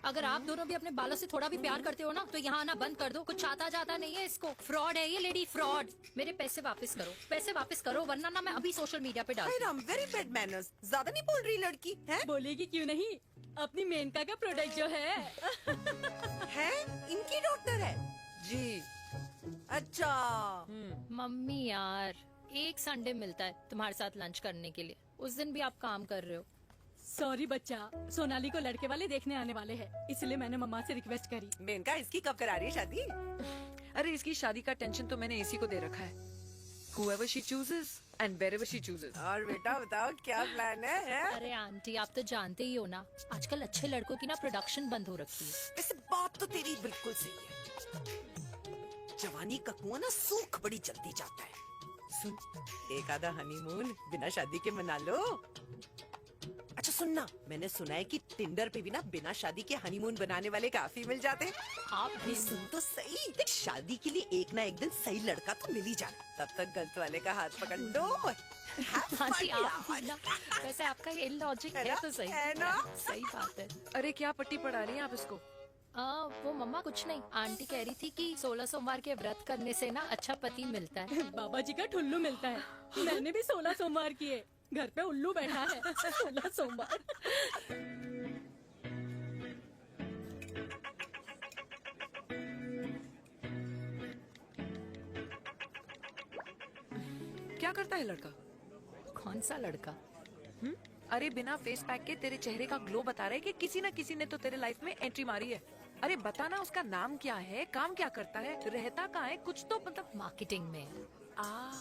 अगर आप दोनों भी अपने बालों से थोड़ा भी प्यार करते हो ना, तो यहाँ आना बंद कर दो। कुछ आता जाता नहीं है इसको। फ्रॉड है ये लेडी, फ्रॉड। मेरे पैसे वापस करो, पैसे वापस करो, वरना ना मैं अभी सोशल मीडिया पे डाल।
Very bad manners. ज्यादा नहीं बोल रही लड़की है?
बोलेगी क्यों नहीं? अपनी मेनका का प्रोडक्ट जो है
है इनकी डॉक्टर है जी। अच्छा
मम्मी यार, एक संडे मिलता है तुम्हारे साथ लंच करने के लिए, उस दिन भी आप काम कर रहे हो।
सॉरी बच्चा, सोनाली को लड़के वाले देखने आने वाले हैं, इसलिए मैंने मम्मा से रिक्वेस्ट करी।
मेनका इसकी कब करा रही है शादी?
अरे इसकी शादी का टेंशन तो मैंने इसी को दे रखा है। Whoever she chooses and wherever she chooses.
और बेटा बताओ क्या प्लान है?
अरे आंटी, आप तो जानते ही हो ना, आजकल अच्छे लड़कों की ना प्रोडक्शन बंद हो रखी है।
वैसे बात तो तेरी बिल्कुल सही है। जवानी का कुआं ना सूख बड़ी जल्दी जाता है। सुन, एक आधा हनीमून बिना शादी के मना लो। अच्छा सुनना, मैंने सुना है कि टिंडर पे भी ना बिना शादी के हनीमून बनाने वाले काफी मिल जाते हैं।
आप भी
सुन तो सही, देख शादी के लिए एक ना एक दिन सही लड़का तो मिल ही जाना। तब तक गलत वाले का हाथ पकड़ लो।
आंटी आप भी ना, वैसे आपका ये लॉजिक है तो सही
है ना?
सही बात है।
अरे क्या पट्टी पढ़ा रही हैं आप इसको?
वो मम्मा कुछ नहीं, आंटी कह रही थी कि 16 सोमवार के व्रत करने से ना अच्छा पति मिलता है।
बाबा जी का ठुल्लू मिलता है। मैंने भी 16 सोमवार किए, घर पे उल्लू बैठा है। 16 सोमवार।
क्या करता है लड़का?
कौन सा लड़का?
अरे बिना फेस पैक के तेरे चेहरे का ग्लो बता रहा है कि किसी न किसी ने तो तेरे लाइफ में एंट्री मारी है। अरे बता ना, उसका नाम क्या है, काम क्या करता है, रहता कहाँ है, कुछ तो मतलब।
मार्केटिंग में।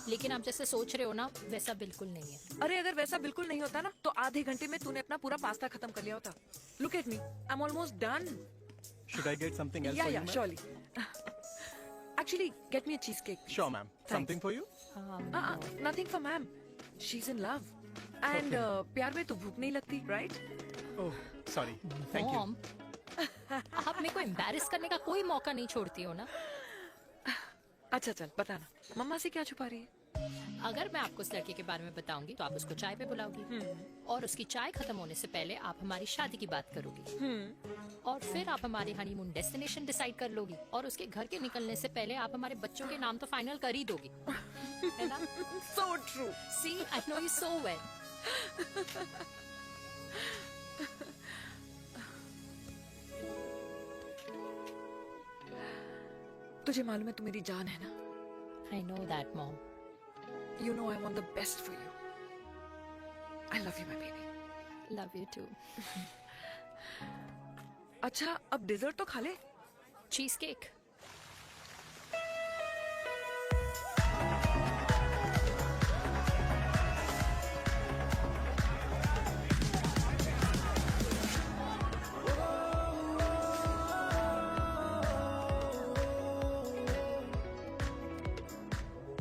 लेकिन आप जैसे सोच रहे हो ना, वैसा बिल्कुल नहीं है।
अरे अगर वैसा बिल्कुल नहीं होता ना, तो आधे घंटे में तूने अपना पूरा पास्ता खत्म कर लिया होता। Look at me, I am almost done.
Should I get something else
Yeah,
for
yeah,
you, ma'am?
surely. Actually, get me a cheesecake.
Sure, ma'am. Something for you?
Nothing for ma'am. She's in love. And प्यार में तो भूख नहीं लगती, right?
Oh, sorry. Thank you.
Mom, आप मेरे को embarrass करने का कोई मौका नहीं छोड़ती हो ना।
अच्छा चल बताना, मम्मा से क्या छुपा रही है?
अगर मैं आपको उस लड़के के बारे में बताऊंगी तो आप उसको चाय पे बुलाओगी, और उसकी चाय खत्म होने से पहले आप हमारी शादी की बात करोगी, और फिर आप हमारे हनीमून डेस्टिनेशन डिसाइड कर लोगी, और उसके घर के निकलने से पहले आप हमारे बच्चों के नाम तो फाइनल कर ही दोगी, है ना?
So true.
See, I know you so well.
तुझे मालूम है तू मेरी जान है ना?
I know that, Mom.
You know I want the best for you. I love you, my baby.
Love you too.
अच्छा, अब डिजर्ट तो खा ले।
Cheese cake.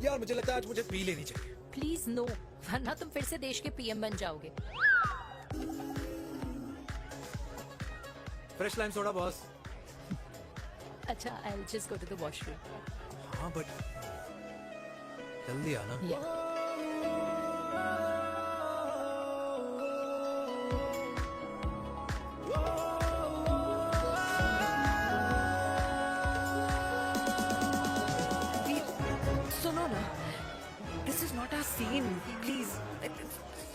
यार मुझे लगता है आज मुझे पी लेनी चाहिए।
प्लीज नो, वरना तुम फिर से देश के पीएम बन जाओगे।
Fresh lime soda boss.
अच्छा, I'll just go to the washroom.
हाँ बट जल्दी आना।
Yeah.
सुनो ना, this is not our scene. Please,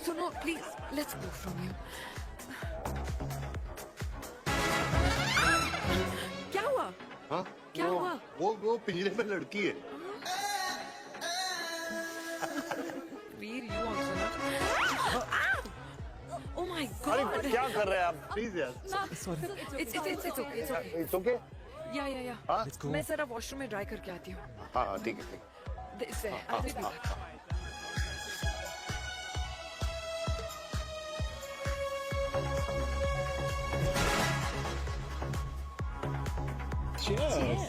सुनो, please, let's go from here. क्या हुआ?
हाँ?
क्या हुआ?
वो पिंजरे में लड़की है।
वीर, you also not. Oh my God!
अरे क्या कर रहे हैं आप? प्लीज यार।
Sorry. It's okay. It's okay.
It's okay?
Yeah.
हाँ?
मैं जरा वॉशरूम में ड्राई करके आती हूँ।
हाँ ठीक है।
This way. I'll be back.
Cheers.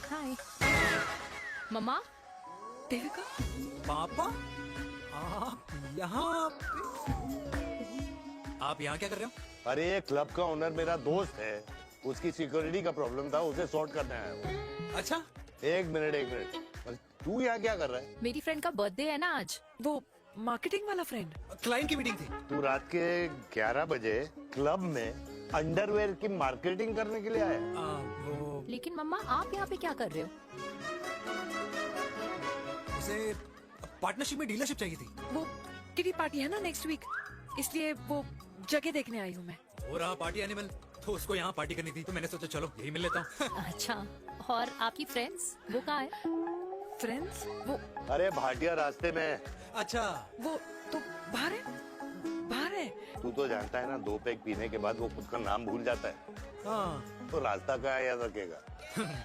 Hi. मम्मा?
देविका?
पापा? आप यहाँ आप यहाँ क्या कर रहे हो?
अरे ये क्लब का ओनर मेरा दोस्त है, उसकी सिक्योरिटी का प्रॉब्लम था, उसे सॉर्ट करने आया हूँ।
अच्छा,
एक मिनट। तू यहाँ क्या कर रहा है?
मेरी फ्रेंड का बर्थडे है ना आज।
वो मार्केटिंग वाला फ्रेंड।
क्लाइंट की मीटिंग थी।
तू रात के 11 बजे क्लब में अंडरवेयर की मार्केटिंग करने के लिए आया?
लेकिन मम्मा, आप यहाँ पे क्या कर रहे हो?
उसे पार्टनरशिप में डीलरशिप चाहिए थी।
वो किटी पार्टी है ना नेक्स्ट वीक, इसलिए वो जगह देखने आई हूँ मैं।
वो रहा पार्टी एनिमल, तो उसको यहाँ पार्टी करनी थी, तो मैंने सोचा चलो यही मिल लेता हूँ।
अच्छा, और आपकी फ्रेंड्स वो कहाँ है?
फ्रेंड्स? वो
अरे भाटिया रास्ते में।
अच्छा,
वो तो बाहर है।
तू तो जानता है ना, 2 पैक पीने के बाद वो खुद का नाम भूल जाता है।
हाँ।
तो रास्ता कहाँ याद रखेगा?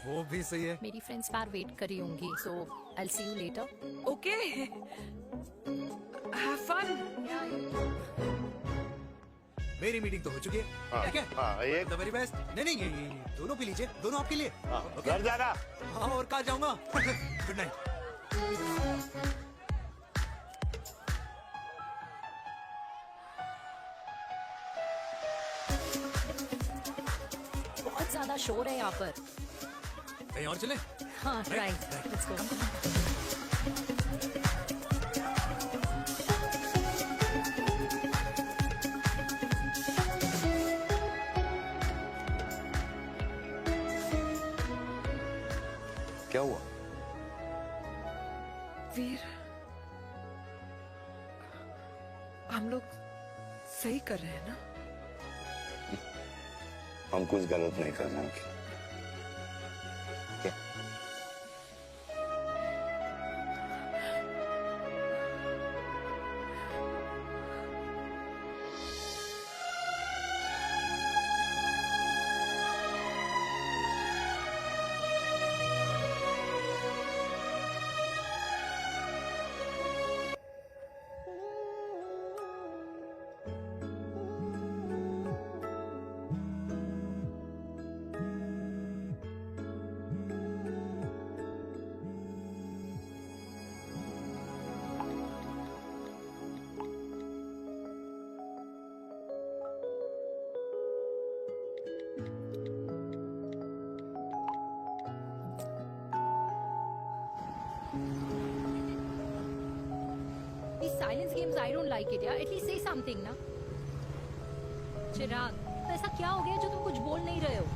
वो भी सही है।
मेरी फ्रेंड्स बाहर वेट कर रही होंगी, so I'll see you later.
Okay. Have fun.
मेरी मीटिंग तो हो चुकी है।
हाँ,
ठीक है?
हाँ, एक
द वेरी बेस्ट। नहीं, ये दोनों पी लीजिए, दोनों आपके लिए।
हाँ, घर जाना।
हाँ, और कहाँ जाऊंगा? Good night.
बहुत ज्यादा शोर है यहाँ पर।
कहीं और चले?
हाँ, राइट, लेट्स गो।
क्या हुआ?
वीर, हम लोग सही कर रहे हैं ना?
हम कुछ गलत नहीं कर रहे हैं।
These silence games, I don't like it, yeah. At least say something, ना. चिराग, तो ऐसा क्या हो गया जो तुम कुछ बोल नहीं रहे हो?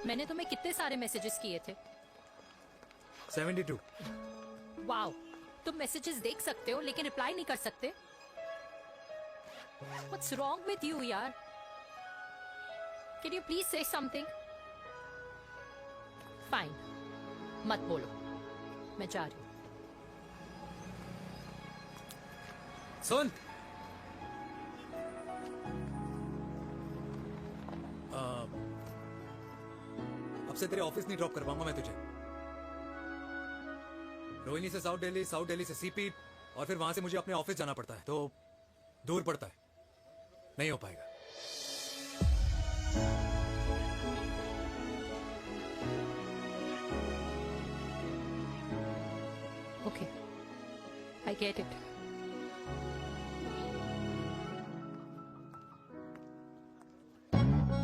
मैंने तुम्हें कितने सारे मैसेजेस किए थे?
72.
वाओ, तुम मैसेजेस देख सकते हो लेकिन रिप्लाई नहीं कर सकते? What's wrong with you, यार? Can you please say something? Fine, मत बोलो, मैं जा रही हूँ.
सुन, अब से तेरे ऑफिस नहीं ड्रॉप कर पाऊंगा मैं तुझे. रोहिणी से साउथ दिल्ली से सीपी, और फिर वहां से मुझे अपने ऑफिस जाना पड़ता है, तो दूर पड़ता है, नहीं हो पाएगा.
Okay, I get it.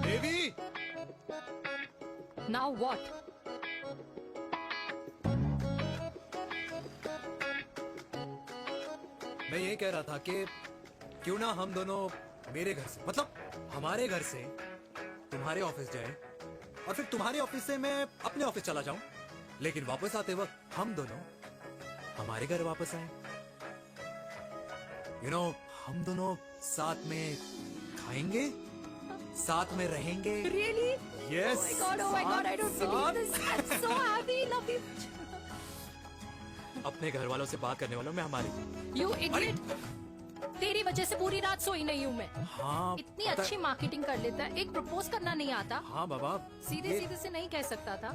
Devi!
Now what?
मैं ये कह रहा था कि क्यों ना हम दोनों मेरे घर से, मतलब हमारे घर से तुम्हारे ऑफिस जाए, और फिर तुम्हारे ऑफिस से मैं अपने ऑफिस चला जाऊं, लेकिन वापस आते वक्त हम दोनों हमारे घर वापस आए. यू नो, हम दोनों साथ में खाएंगे, साथ में रहेंगे.
Really?
Yes.
Oh my God, I don't believe this. I'm so happy, love you.
अपने घर वालों से बात करने वालों में हमारी.
You idiot. तेरी वजह से पूरी रात सोई नहीं हूँ मैं.
हाँ,
इतनी अच्छी मार्केटिंग कर लेता है, एक प्रपोज करना नहीं आता.
हाँ बाबा,
सीधे सीधे से नहीं कह सकता था.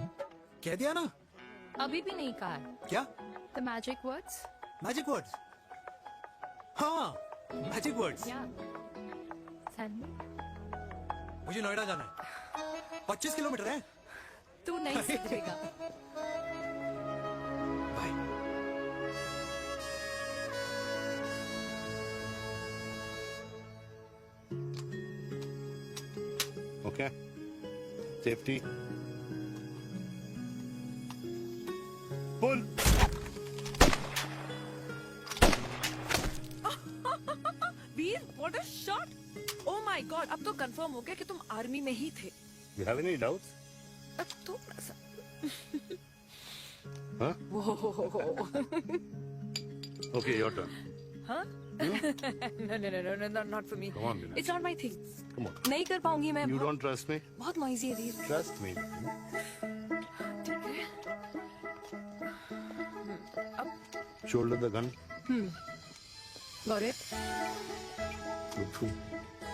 कह दिया ना.
अभी भी नहीं कहा है.
क्या?
The magic words.
Magic words. हाँ, मैजिक वर्ड्स.
Tell me.
मुझे नोएडा जाना है. 25 किलोमीटर है.
तू नहीं सीखेगा.
Okay. Safety. Pull.
Veer, what a shot! Oh my God, अब तो कंफर्म हो गया कि तुम आर्मी में ही थे.
You have any doubts?
अब थोड़ा सा.
Huh?
Whoa.
Okay, your turn.
Huh? No, not for me.
Come on, Vinay.
It's not my thing.
Come on.
नहीं कर पाऊंगी मैं.
You don't trust me?
बहुत noisy है वीर.
Trust me.
ठीक है.
Shoulder the gun.
Got it.
Good.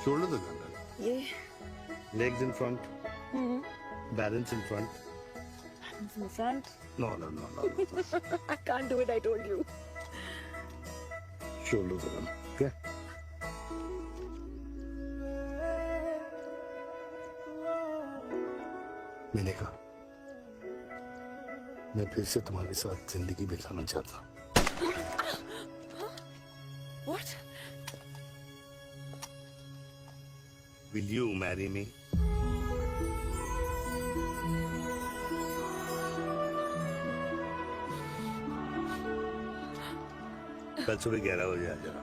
Shoulder the gun.
ये.
Legs in front. Balance in front.
Balance in front.
No.
I can't do it. I told you.
Shoulder the gun. Okay. मैंने कहा, मैं फिर से तुम्हारे साथ जिंदगी बिताना चाहता हूँ.
What?
Will you marry me? कल सुबह 11 बजे आ जाना.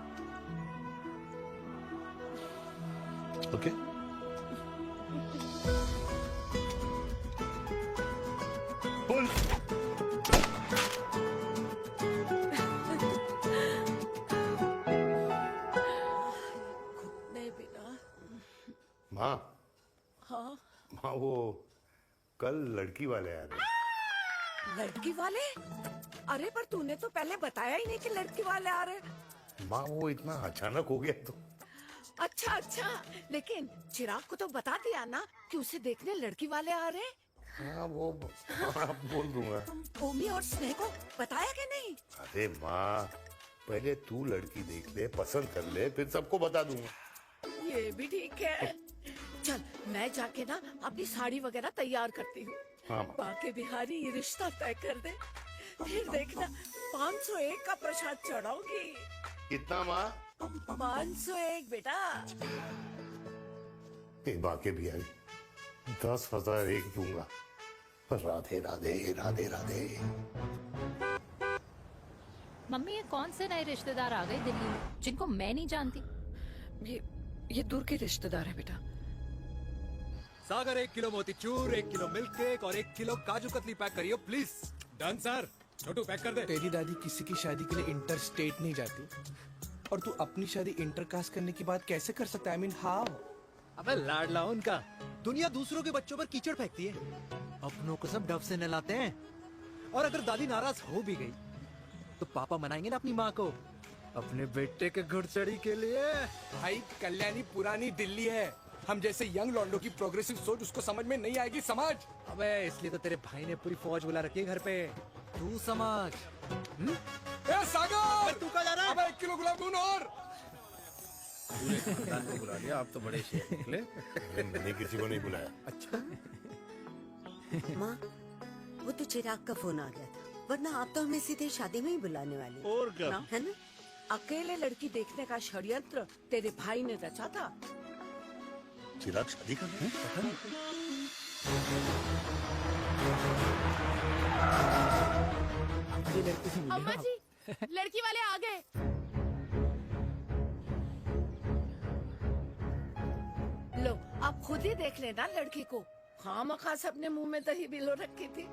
वो कल लड़की वाले आ रहे।
लड़की वाले? अरे पर तूने तो पहले बताया ही नहीं कि लड़की वाले आ रहे।
माँ वो इतना अचानक हो गया तो।
अच्छा अच्छा, लेकिन चिराग को तो बता दिया ना कि उसे देखने लड़की वाले आ रहे।
हाँ वो बोल दूंगा।
ओमी और स्नेह को बताया कि नहीं?
अरे माँ पहले तू लड़की देख ले, पसंद कर ले, फिर सबको बता दूंगा।
ये भी ठीक है। चल मैं जाके ना अपनी साड़ी वगैरह तैयार करती हूँ।
हाँ।
बाके बिहारी ये रिश्ता तय कर दे, फिर देखना 501 का प्रसाद चढ़ाऊंगी।
कितना माँ?
501 बेटा।
बाके बिहारी 10,000 एक दूंगा। राधे राधे राधे राधे।
मम्मी ये कौन से नए रिश्तेदार आ गए दिल्ली में जिनको मैं नहीं जानती?
ये दूर के रिश्तेदार है बेटा।
सागर 1 किलो मोतीचूर, 1 किलो मिल्क केक और 1 किलो काजू कतली पैक करियो please.
Done sir. Chhotu pack कर दे।
तेरी दादी किसी की शादी के लिए इंटर स्टेट नहीं जाती, और तू अपनी शादी इंटर कास्ट करने की बात कैसे कर सकता है? I mean how?
अबे लाडला उनका। दुनिया दूसरों के बच्चों पर कीचड़ फेंकती है, अपनों को सब डब से नहलाते हैं। और अगर दादी नाराज हो भी गई तो पापा मनाएंगे ना अपनी माँ को अपने बेटे के घुड़चढ़ी के लिए।
भाई कल्याणी पुरानी दिल्ली है, हम जैसे यंग लॉन्डो की प्रोग्रेसिव सोच उसको समझ में नहीं आएगी। समझ?
अबे इसलिए तो तेरे भाई ने पूरी फौज बुला रखी है घर पे, तू समझ।
ए सागर,
तू कहाँ जा रहा है?
अबे 1 किलो गुलाब जामुन और।
पूरे खानदान को बुला लिया, आप तो बड़े शेर निकले।
मैंने किसी को नहीं बुलाया।
अच्छा
माँ वो तो चिराग का फोन आ गया था, वरना आप तो हमें सीधे शादी में ही बुलाने वाले।
और क्या?
है ना?
अकेले लड़की देखने का षड्यंत्र तेरे भाई ने रचा था।
चिराग शादी कर रहे हैं? पता नहीं।
अम्मा जी लड़की वाले आ गए।
लो आप खुद ही देख लेना लड़की को। खामखा सबने मुंह में दही बिलो रखी थी।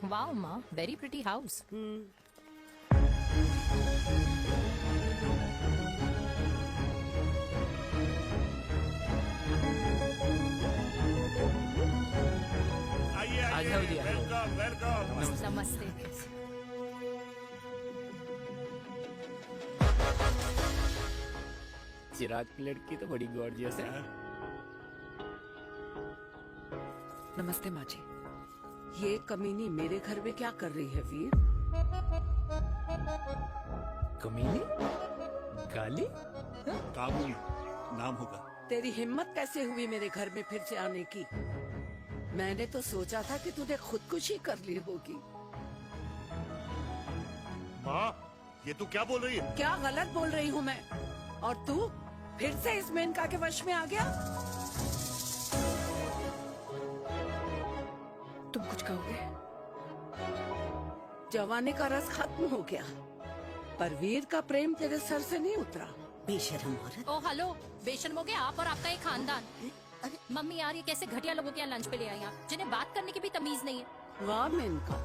वाओ माँ, वेरी प्रिटी हाउस।
आइए आइए, वेलकम वेलकम।
नमस्ते।
चिराग की लड़की तो बड़ी गॉर्जियस है।
नमस्ते माँ जी। ये कमीनी मेरे घर में क्या कर रही है वीर?
कमीनी? गाली?
काबुल नाम होगा।
तेरी हिम्मत कैसे हुई मेरे घर में फिर से आने की? मैंने तो सोचा था कि तूने खुदकुशी कर ली होगी।
माँ ये तू क्या बोल रही है?
क्या गलत बोल रही हूँ मैं? और तू फिर से इस मेनका के वश में आ गया?
तुम कुछ कहोगे?
जवानी का रस खत्म हो गया, पर वीर का प्रेम तेरे सर से नहीं उतरा।
बेशरम औरत।
ओ हेलो, बेशर्म हो गए आप और आपका एक खानदान। मम्मी यार ये कैसे घटिया लोगों के यहाँ लंच पे ले आई आप, जिन्हें बात करने की भी तमीज नहीं है।
वाह मेनका,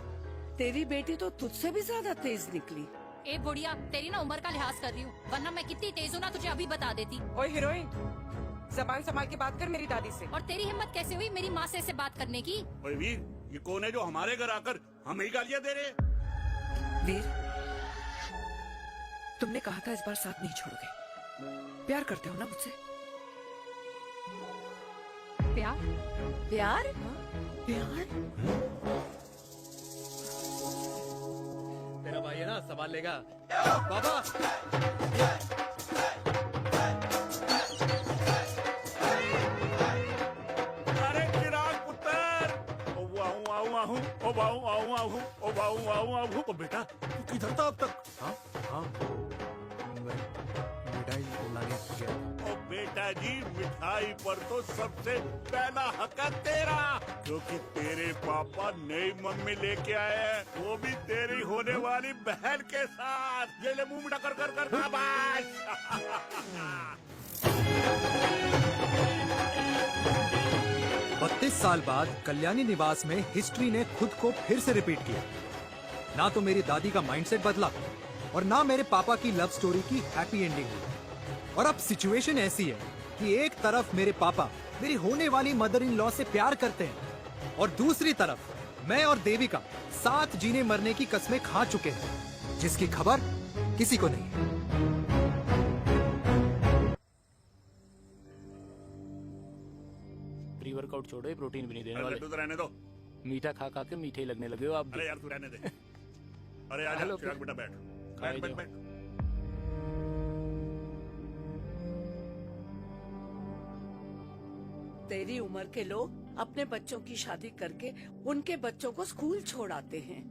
तेरी बेटी तो तुझसे भी ज्यादा तेज निकली।
ए बुढ़िया, तेरी ना उम्र का लिहाज कर रही हूँ, वरना मैं कितनी तेज हूँ ना तुझे अभी बता देती।
ओए हीरोइन, जबान संभाल के बात कर मेरी दादी से।
और तेरी हिम्मत कैसे हुई मेरी माँ से ऐसे बात करने की?
ओए वीर, ये कौन है जो हमारे घर आकर हमें ही गालियाँ दे रहे हैं?
वीर, तुमने कहा था इस बार साथ नहीं छोड़ोगे। प्यार करते हो ना मुझसे?
प्यार?
प्यार?
प्यार?
तेरा भाई है ना, संभाल लेगा। बाबा
अरे चिराग पुत्र, ओ वाहू आऊ आहू, ओ वाहू आऊ आहू, ओ वाहू आऊ आहू। ओ बेटा तू किधर था अब तक?
हाँ हाँ मिठाई लाने गया।
ओ बेटा जी, मिठाई पर तो सबसे पहला हक है तेरा, क्योंकि तेरे पापा नई मम्मी लेके आए हैं, वो भी तेरी होने वाली बहन के साथ। ये ले मुंह मिठा कर कर कर शाबाश।
34 साल बाद कल्याणी निवास में हिस्ट्री ने खुद को फिर से रिपीट किया। ना तो मेरी दादी का माइंडसेट बदला और ना मेरे पापा की लव स्टोरी की हैप्पी एंडिंग हुई। और अब सिचुएशन ऐसी है कि एक तरफ मेरे पापा मेरी होने वाली मदर इन लॉ से प्यार करते हैं और दूसरी तरफ मैं और देविका साथ जीने मरने की कस्में खा चुके हैं, जिसकी खबर किसी को नहीं है।
प्री वर्कआउट छोड़ो, ये प्रोटीन भी नहीं देने वाले।
लड्डू तो रहने दो।
मीठा खा खा के मीठे ही लगने लगे हो आप भी।
अरे यार तू रहने दे। अरे आजा
हेलो,
चिराग बेटा बैठ
खाए
बैठ बैठ
जाओ।
बैठ।
तेरी उम्र के लोग अपने बच्चों की शादी करके उनके बच्चों को स्कूल छोड़ाते हैं,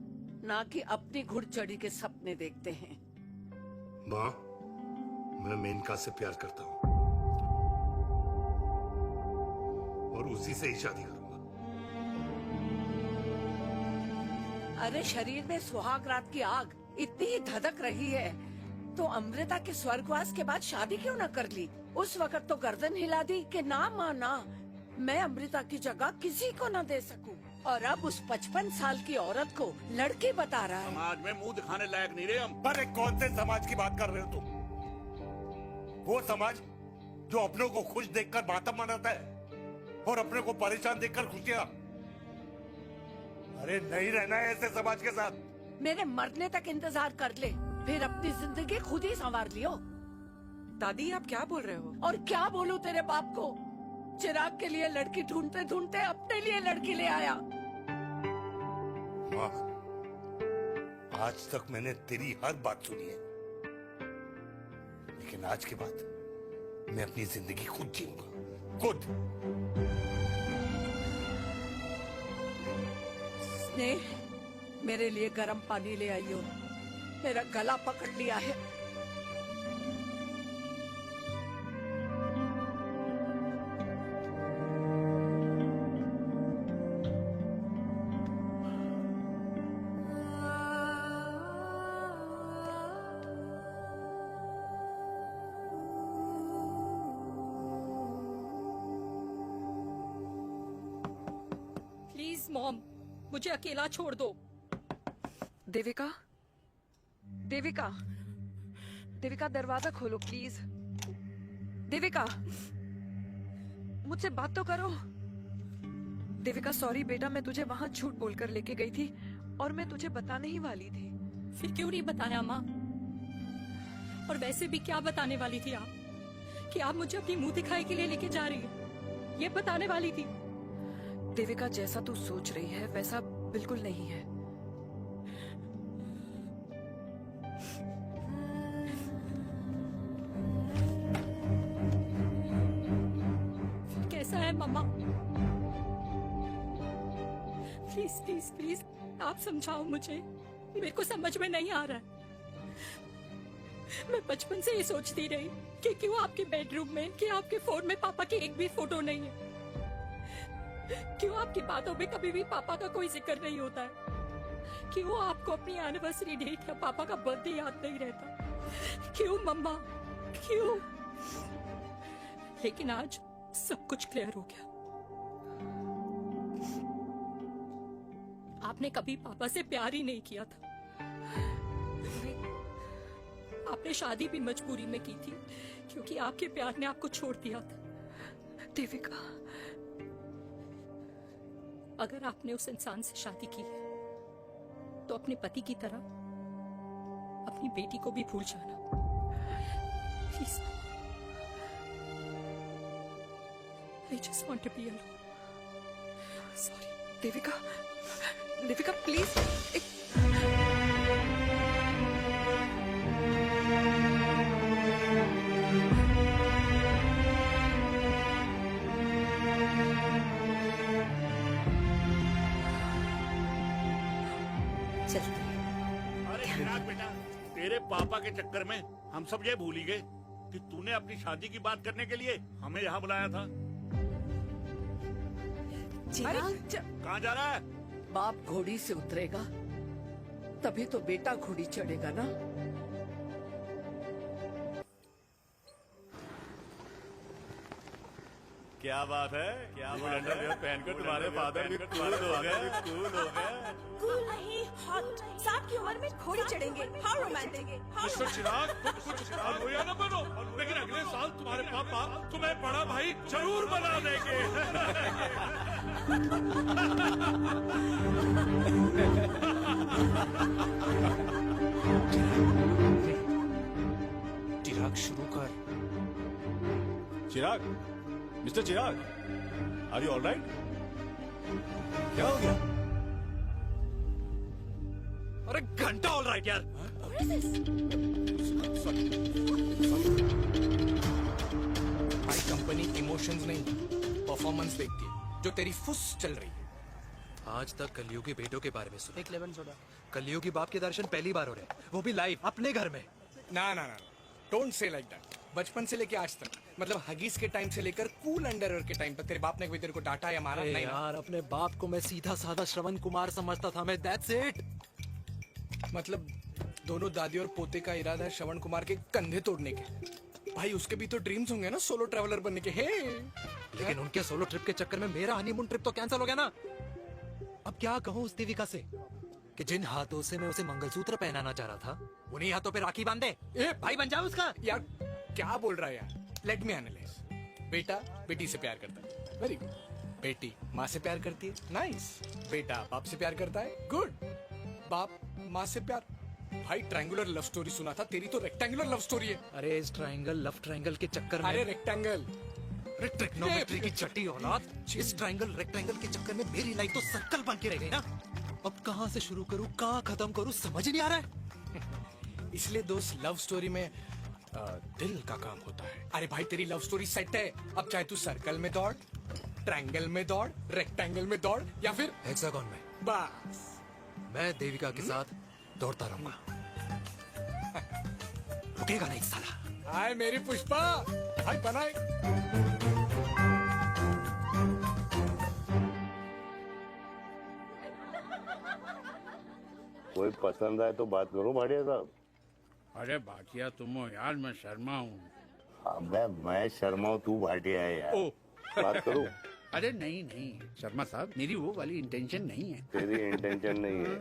ना कि अपनी घुड़चढ़ी के सपने देखते हैं।
माँ, मैं मेनका से प्यार करता हूँ और उसी से ही शादी करूंगा।
अरे शरीर में सुहाग रात की आग इतनी ही धधक रही है तो अमृता के स्वर्गवास के बाद शादी क्यों न कर ली? उस वक्त तो गर्दन हिला दी कि ना माँ ना, मैं अमृता की जगह किसी को न दे सकूं। और अब उस 55 साल की औरत को लड़के बता रहा है।
समाज में मुंह दिखाने लायक नहीं रहे हम। अरे कौन से समाज की बात कर रहे हो तुम? वो समाज जो अपनों को खुश देखकर मातम मनाता है और अपने को परेशान देखकर खुशियां। अरे नहीं रहना है ऐसे समाज के साथ।
मेरे मरने तक इंतजार कर ले, फिर अपनी जिंदगी खुद ही संवार लियो।
दादी आप क्या बोल रहे हो?
और क्या बोलूं तेरे बाप को? चिराग के लिए लड़की ढूंढते ढूंढते अपने लिए लड़की ले आया।
माँ, आज तक मैंने तेरी हर बात सुनी है, लेकिन आज के बाद मैं अपनी जिंदगी खुद जीऊंगा, खुद।
स्नेह, मेरे लिए गर्म पानी ले आइयो, मेरा गला पकड़ लिया है।
प्लीज मॉम, मुझे अकेला छोड़ दो।
देविका, देविका, देविका दरवाजा खोलो प्लीज। देविका, मुझसे बात तो करो। देविका सॉरी बेटा, मैं तुझे वहां झूठ बोलकर लेके गई थी और मैं तुझे बताने ही वाली थी।
फिर क्यों नहीं बताया माँ? और वैसे भी क्या बताने वाली थी आप? कि आप मुझे अपनी मुंह दिखाई के लिए लेके जा रही है, ये बताने वाली थी।
देविका जैसा तू सोच रही है वैसा बिल्कुल नहीं है।
कैसा है मम्मा? प्लीज प्लीज प्लीज आप समझाओ मुझे, मेरे को समझ में नहीं आ रहा है। मैं बचपन से ये सोचती रही कि क्यों आपके बेडरूम में, कि आपके फोन में पापा की एक भी फोटो नहीं है, क्यों आपकी बातों में कभी भी पापा का कोई जिक्र नहीं होता है, क्यों आपको अपनी एनिवर्सरी डेट या पापा का बर्थडे याद नहीं रहता, क्यों मम्मा क्यों? लेकिन आज सब कुछ क्लियर हो गया। आपने कभी पापा से प्यार ही नहीं किया था। आपने शादी भी मजबूरी में की थी क्योंकि आपके प्यार ने आपको छोड़ दिया था।
देविका,
अगर आपने उस इंसान से शादी की है तो अपने पति की तरह अपनी बेटी को भी भूल जाना please. I just want to be alone.
Sorry, Devika, Devika please.
अरे चिराग बेटा, तेरे पापा के चक्कर में हम सब ये भूल ही गए कि तूने अपनी शादी की बात करने के लिए हमें यहाँ बुलाया था। कहाँ जा रहा है?
बाप घोड़ी से उतरेगा तभी तो बेटा घोड़ी चढ़ेगा ना।
क्या बात है, क्या अंडरवियर पहनकर तुम्हारे फादर भी कूल हो गए, कूल हो गए।
कूल नहीं, हॉट। साहब की उम्र में घोड़ी चढ़ेंगे। How romantic.
मिस्टर चिराग, तुम कुछ चिराग हो या ना बनो, लेकिन अगले साल तुम्हारे पापा तुम्हें बड़ा भाई जरूर बना देंगे।
चिराग शुरू कर।
Chirag, mister Chirag, are you all right? क्या हो गया?
अरे घंटा ऑल राइट यार।
भाई कंपनी इमोशंस नहीं परफॉर्मेंस देखती है, जो तेरी फुस चल रही है।
आज तक कलयुगी बेटों के बारे में सुना।
एक लेमन सोडा।
कलयुगी बाप के दर्शन पहली बार हो रहे हैं, वो भी लाइव अपने घर में।
ना ना ना, डोंट से लाइक दैट। बचपन से लेके आज तक, मतलब हगीज के टाइम से लेकर कूल अंडरवेयर के टाइम तक तेरे बाप ने कभी तेरे को डांटा या मारा?
अरे
नहीं
यार, अपने बाप को मैं सीधा साधा श्रवण कुमार समझता था मैं, दैट्स इट।
मतलब दोनों दादी और पोते का इरादा है श्रवण कुमार के कंधे तोड़ने के। भाई उसके भी तो ड्रीम्स होंगे ना सोलो ट्रैवलर बनने के।
लेकिन उनके सोलो ट्रिप के चक्कर में मेरा हनीमून ट्रिप तो कैंसिल हो गया ना। अब क्या कहूँ उस देविका से कि जिन हाथों से मैं उसे मंगलसूत्र पहनाना चाह रहा था, उन्हीं हाथों पे राखी बांध दे। भाई बन जाओ उसका।
यार क्या बोल रहा है यार? Let me analyse. बेटा बेटी से प्यार करता है, वेरी गुड। बेटी माँ से प्यार करती है, नाइस। बेटा बाप से प्यार करता है, गुड। बाप माँ से प्यार। भाई ट्रायंगुलर लव स्टोरी सुना था, तेरी तो रेक्टेंगुलर लव स्टोरी है।
अरे इस ट्रायंगल लव ट्रायंगल के चक्कर में,
अरे रेक्टेंगल,
ट्रिग्नोमेट्री की छठी औलाद, इस ट्रायंगल रेक्टेंगल के चक्कर में मेरी लाइफ तो सर्कल बन के रह गई ना। अब कहाँ से शुरू करूँ, कहाँ खत्म करूँ, समझ ही नहीं आ रहा है।
इसलिए दोस्त लव स्टोरी में दिल का काम होता है। अरे भाई तेरी लव स्टोरी सेट है, अब चाहे तू सर्कल में दौड़, ट्रायंगल में दौड़, रेक्टेंगल में दौड़ या फिर
हेक्सागोन में,
बस
मैं देविका के साथ दौड़ता रहूंगा। रुकेगा नहीं साला।
हाय मेरी पुष्पा, भाई बनाए।
कोई पसंद आए तो बात करो भाटिया साहब।
अरे भाटिया तुम हो यार, मैं शर्मा हूँ।
अबे मैं शर्मा हूँ, तू भाटिया है यार। बात करो।
अरे नहीं नहीं शर्मा साहब, मेरी वो वाली इंटेंशन नहीं है।
तेरी इंटेंशन नहीं है,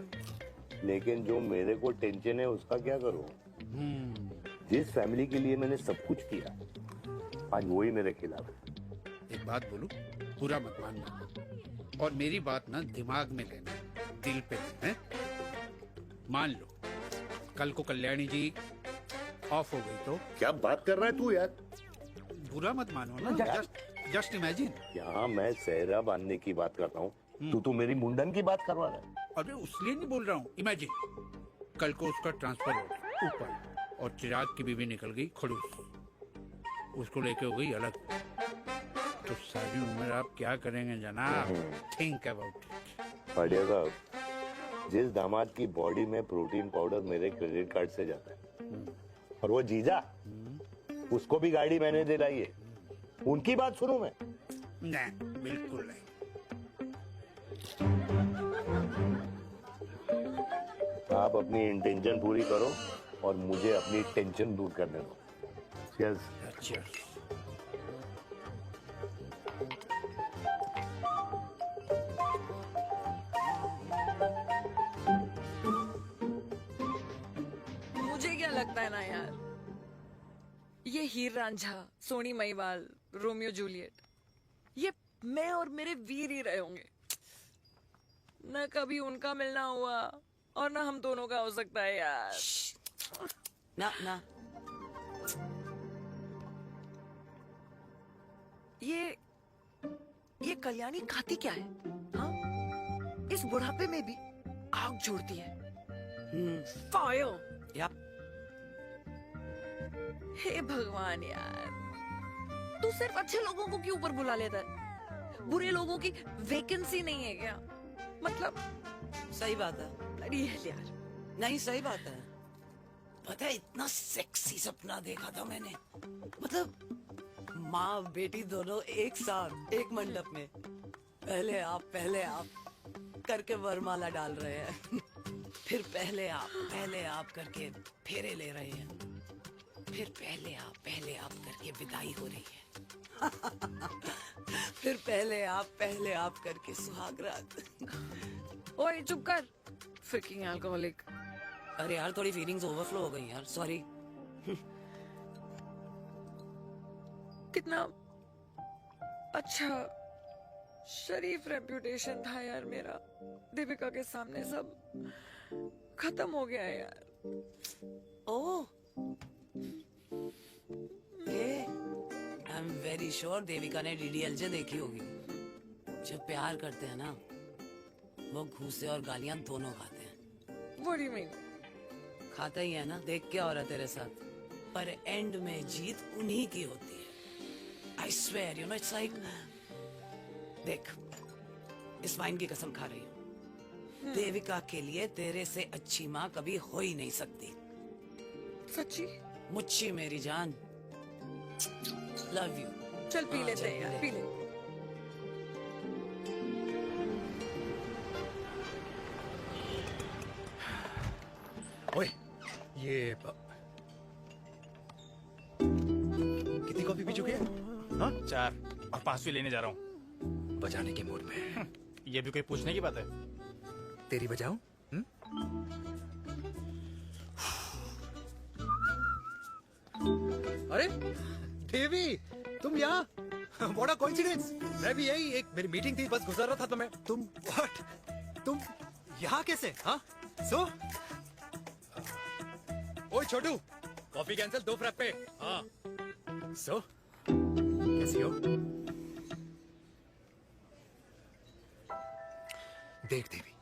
लेकिन जो मेरे को टेंशन है उसका क्या करूँ? जिस फैमिली के लिए मैंने सब कुछ किया, आज वही मेरे खिलाफ है।
एक बात बोलूं, बुरा मत मानना, और मेरी बात ना दिमाग में लेना, दिल पे लेना। मान लो कल को कल्याणी जी ऑफ हो गई तो?
क्या बात कर रहा है तू यार?
बुरा मत मानो ना, जस्ट इमेजिन।
यहाँ मैं सेहरा बांधने की बात कर रहा हूँ, तू मेरी मुंडन की बात करवा रहा है।
अरे उसलिए नहीं बोल रहा हूँ, इमेजिन कल को उसका ट्रांसफर हो गया ऊपर, और चिराग की बीवी निकल गई खड़ूस, उसको लेके हो गई अलग, तो सारी उम्र आप क्या करेंगे जनाब? Think about it.
बढ़िया साहब, जिस दामाद की बॉडी में प्रोटीन पाउडर मेरे क्रेडिट कार्ड से जाता है, और वो जीजा, उसको भी गाड़ी मैंने दिलाई है, उनकी बात सुनूं मैं?
नहीं, बिल्कुल नहीं।
आप अपनी इंटेंशन पूरी करो और मुझे अपनी टेंशन दूर करने दो। Cheers.
Cheers.
मुझे क्या लगता है ना यार, ये हीर रांझा, सोनी महिवाल, रोमियो जूलियट, ये मैं और मेरे वीर ही रहे होंगे। न कभी उनका मिलना हुआ और ना हम दोनों का हो सकता है यार।
ना ना,
ये कल्याणी खाती क्या है? हाँ, इस बुढ़ापे में भी आग जोड़ती है। फायर।
या
हे भगवान यार, तू सिर्फ अच्छे लोगों को क्यों ऊपर बुला लेता है? बुरे लोगों की वैकेंसी नहीं है क्या? मतलब
सही बात है।
अरे यार,
नहीं सही बात है। पता है इतना सेक्सी सपना देखा था मैंने, मतलब माँ बेटी दोनों एक साथ एक मंडप में, पहले आप करके वरमाला डाल रहे हैं, फिर पहले आप करके फेरे ले रहे हैं, फिर पहले आप करके विदाई हो रही है। फिर पहले आप करके सुहाग रात।
ओए चुप कर, फ्रिकिंग अल्कोहलिक।
अरे यार थोड़ी फीलिंग्स ओवरफ्लो हो गई यार, सॉरी।
कितना अच्छा शरीफ रेप्यूटेशन था यार मेरा, दीपिका के सामने सब खत्म हो गया है यार।
Oh, I am very sure Devika ने डीडीएलजे देखी होगी। जब प्यार करते हैं ना, वो घूसे और गालियां दोनों खाते हैं।
What do you mean?
खाता ही है ना, देख क्या हो रहा है तेरे साथ। पर एंड में जीत उन्हीं की होती है। I swear, you know, it's like, देख, इस वाइन की कसम खा रही हूँ, देविका के लिए तेरे से अच्छी माँ कभी हो ही नहीं सकती।
सच्ची?
मुच्छी मेरी जान, लव यू।
चल पी लेते हैं यार, पी ले।
ओए, ये कितनी कॉफी पी चुके हैं? हाँ?
4 और 5वीं लेने जा रहा हूँ।
बजाने के मूड में।
ये भी कोई पूछने की बात है?
तेरी बजाऊं? अरे देवी, तुम यहाँ? What a coincidence! मैं भी यही, एक मेरी मीटिंग थी, बस गुजर रहा था तो मैं। तुम यहाँ कैसे? हाँ? सो? ओए छोटू, कॉफी कैंसिल, 2 फ्रैप पे। हाँ। सो? कैसी हो? देख देवी,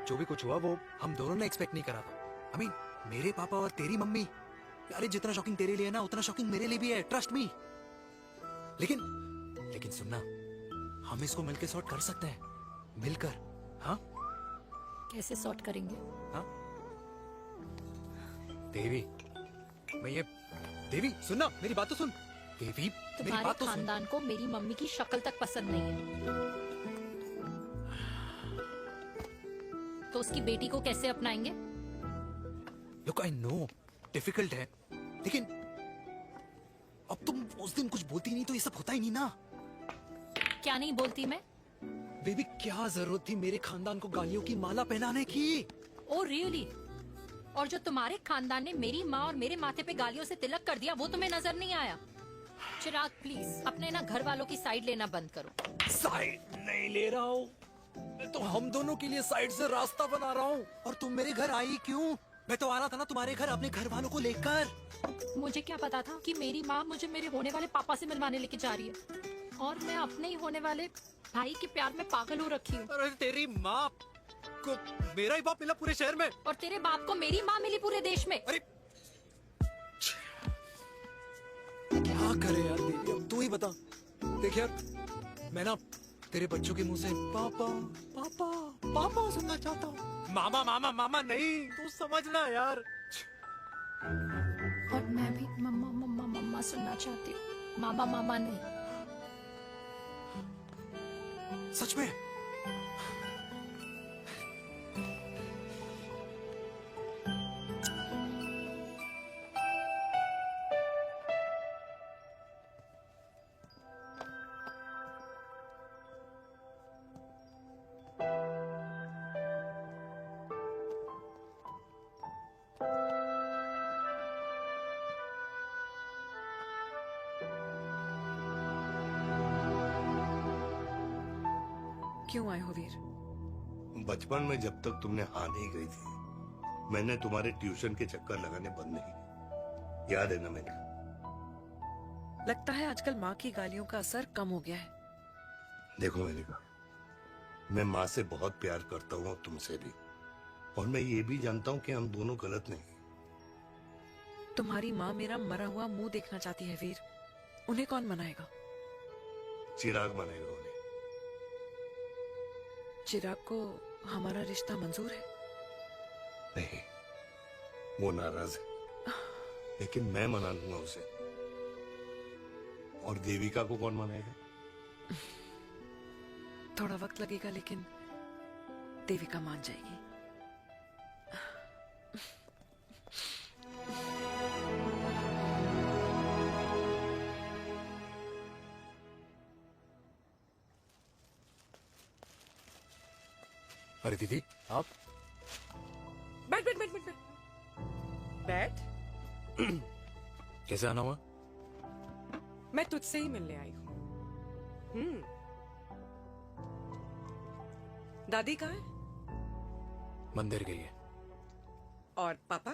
जो भी कुछ हुआ वो हम दोनों ने एक्सपेक्ट नहीं करा था। I mean, मेरे पापा और तेरी मम्मी, अरे जितना शॉकिंग तेरे लिए है ना, उतना शॉकिंग मेरे लिए भी है, ट्रस्ट मी। लेकिन सुनना, हम इसको मिलकर सॉर्ट कर सकते हैं, मिलकर। हाँ?
कैसे सॉर्ट करेंगे?
हाँ? देवी, देवी सुनना, मेरी बात तो सुन। देवी, मेरी
तुम्हारे
बात तो सुन।
खानदान को मेरी मम्मी की शक्ल तक पसंद नहीं है, तो उसकी बेटी को कैसे अपनाएंगे?
Look, I know, डिफिकल्ट है, लेकिन अब तुम उस दिन कुछ बोलती नहीं तो ये सब होता ही नहीं ना।
क्या नहीं बोलती मैं?
बेबी, क्या जरूरत थी मेरे खानदान को गालियों की माला पहनाने की?
Oh really? और जो तुम्हारे खानदान ने मेरी माँ और मेरे माथे पे गालियों से तिलक कर दिया, वो तुम्हें नजर नहीं आया? चिराग प्लीज अपने ना घर वालों की साइड लेना बंद करो।
साइड नहीं ले रहा हूँ, मैं तो हम दोनों के लिए साइड से रास्ता बना रहा हूँ। और तुम मेरे घर आई क्यों? मैं तो आ रहा था ना तुम्हारे घर अपने घर वालों को लेकर।
मुझे क्या पता था कि मेरी माँ मुझे मेरे होने वाले पापा से मिलवाने लेके जा रही है, और मैं अपने ही होने वाले भाई के प्यार में पागल हो रखी हूँ।
अरे तेरी माँ को मेरा ही बाप मिला पूरे शहर में,
और तेरे बाप को मेरी माँ मिली पूरे देश में।
अरे क्या करे यार बेबी, अब तू ही बता। देख यार, मैं ना तेरे बच्चों के मुंह से पापा पापा पापा सुनना चाहता हूँ। मामा मामा मामा नहीं, तू समझना यार।
और मैं भी मम्मा मम्मा मम्मा सुनना चाहती हूँ, मामा मामा नहीं।
सच में?
क्यों आए हो वीर?
बचपन में जब तक तुमने हाँ नहीं गई थी, मैंने तुम्हारे ट्यूशन के चक्कर लगाने बंद नहीं किए। याद है ना मैंने?
लगता है आजकल माँ की गालियों का असर कम हो गया है।
देखो मैंने कहा, मैं माँ से बहुत प्यार करता हूँ और तुमसे भी, और मैं ये भी जानता हूँ कि हम दोनों गलत नहीं।
तुम्हारी माँ मेरा मरा हुआ मुंह देखना चाहती है वीर, उन्हें कौन मनाएगा?
चिराग मनाएगा उन्हें।
चिराग को हमारा रिश्ता मंजूर है?
नहीं, वो नाराज है, लेकिन मैं मना लूंगा उसे। और देविका को कौन मनाएगा?
थोड़ा वक्त लगेगा, लेकिन देविका मान जाएगी।
अरे दीदी आप
बैठ बैठ बैठ बैठ बैठ। बैठ।
कैसे आना हुआ?
मैं तुझसे ही मिलने आई हूँ। दादी कहाँ है?
मंदिर गई है।
और पापा?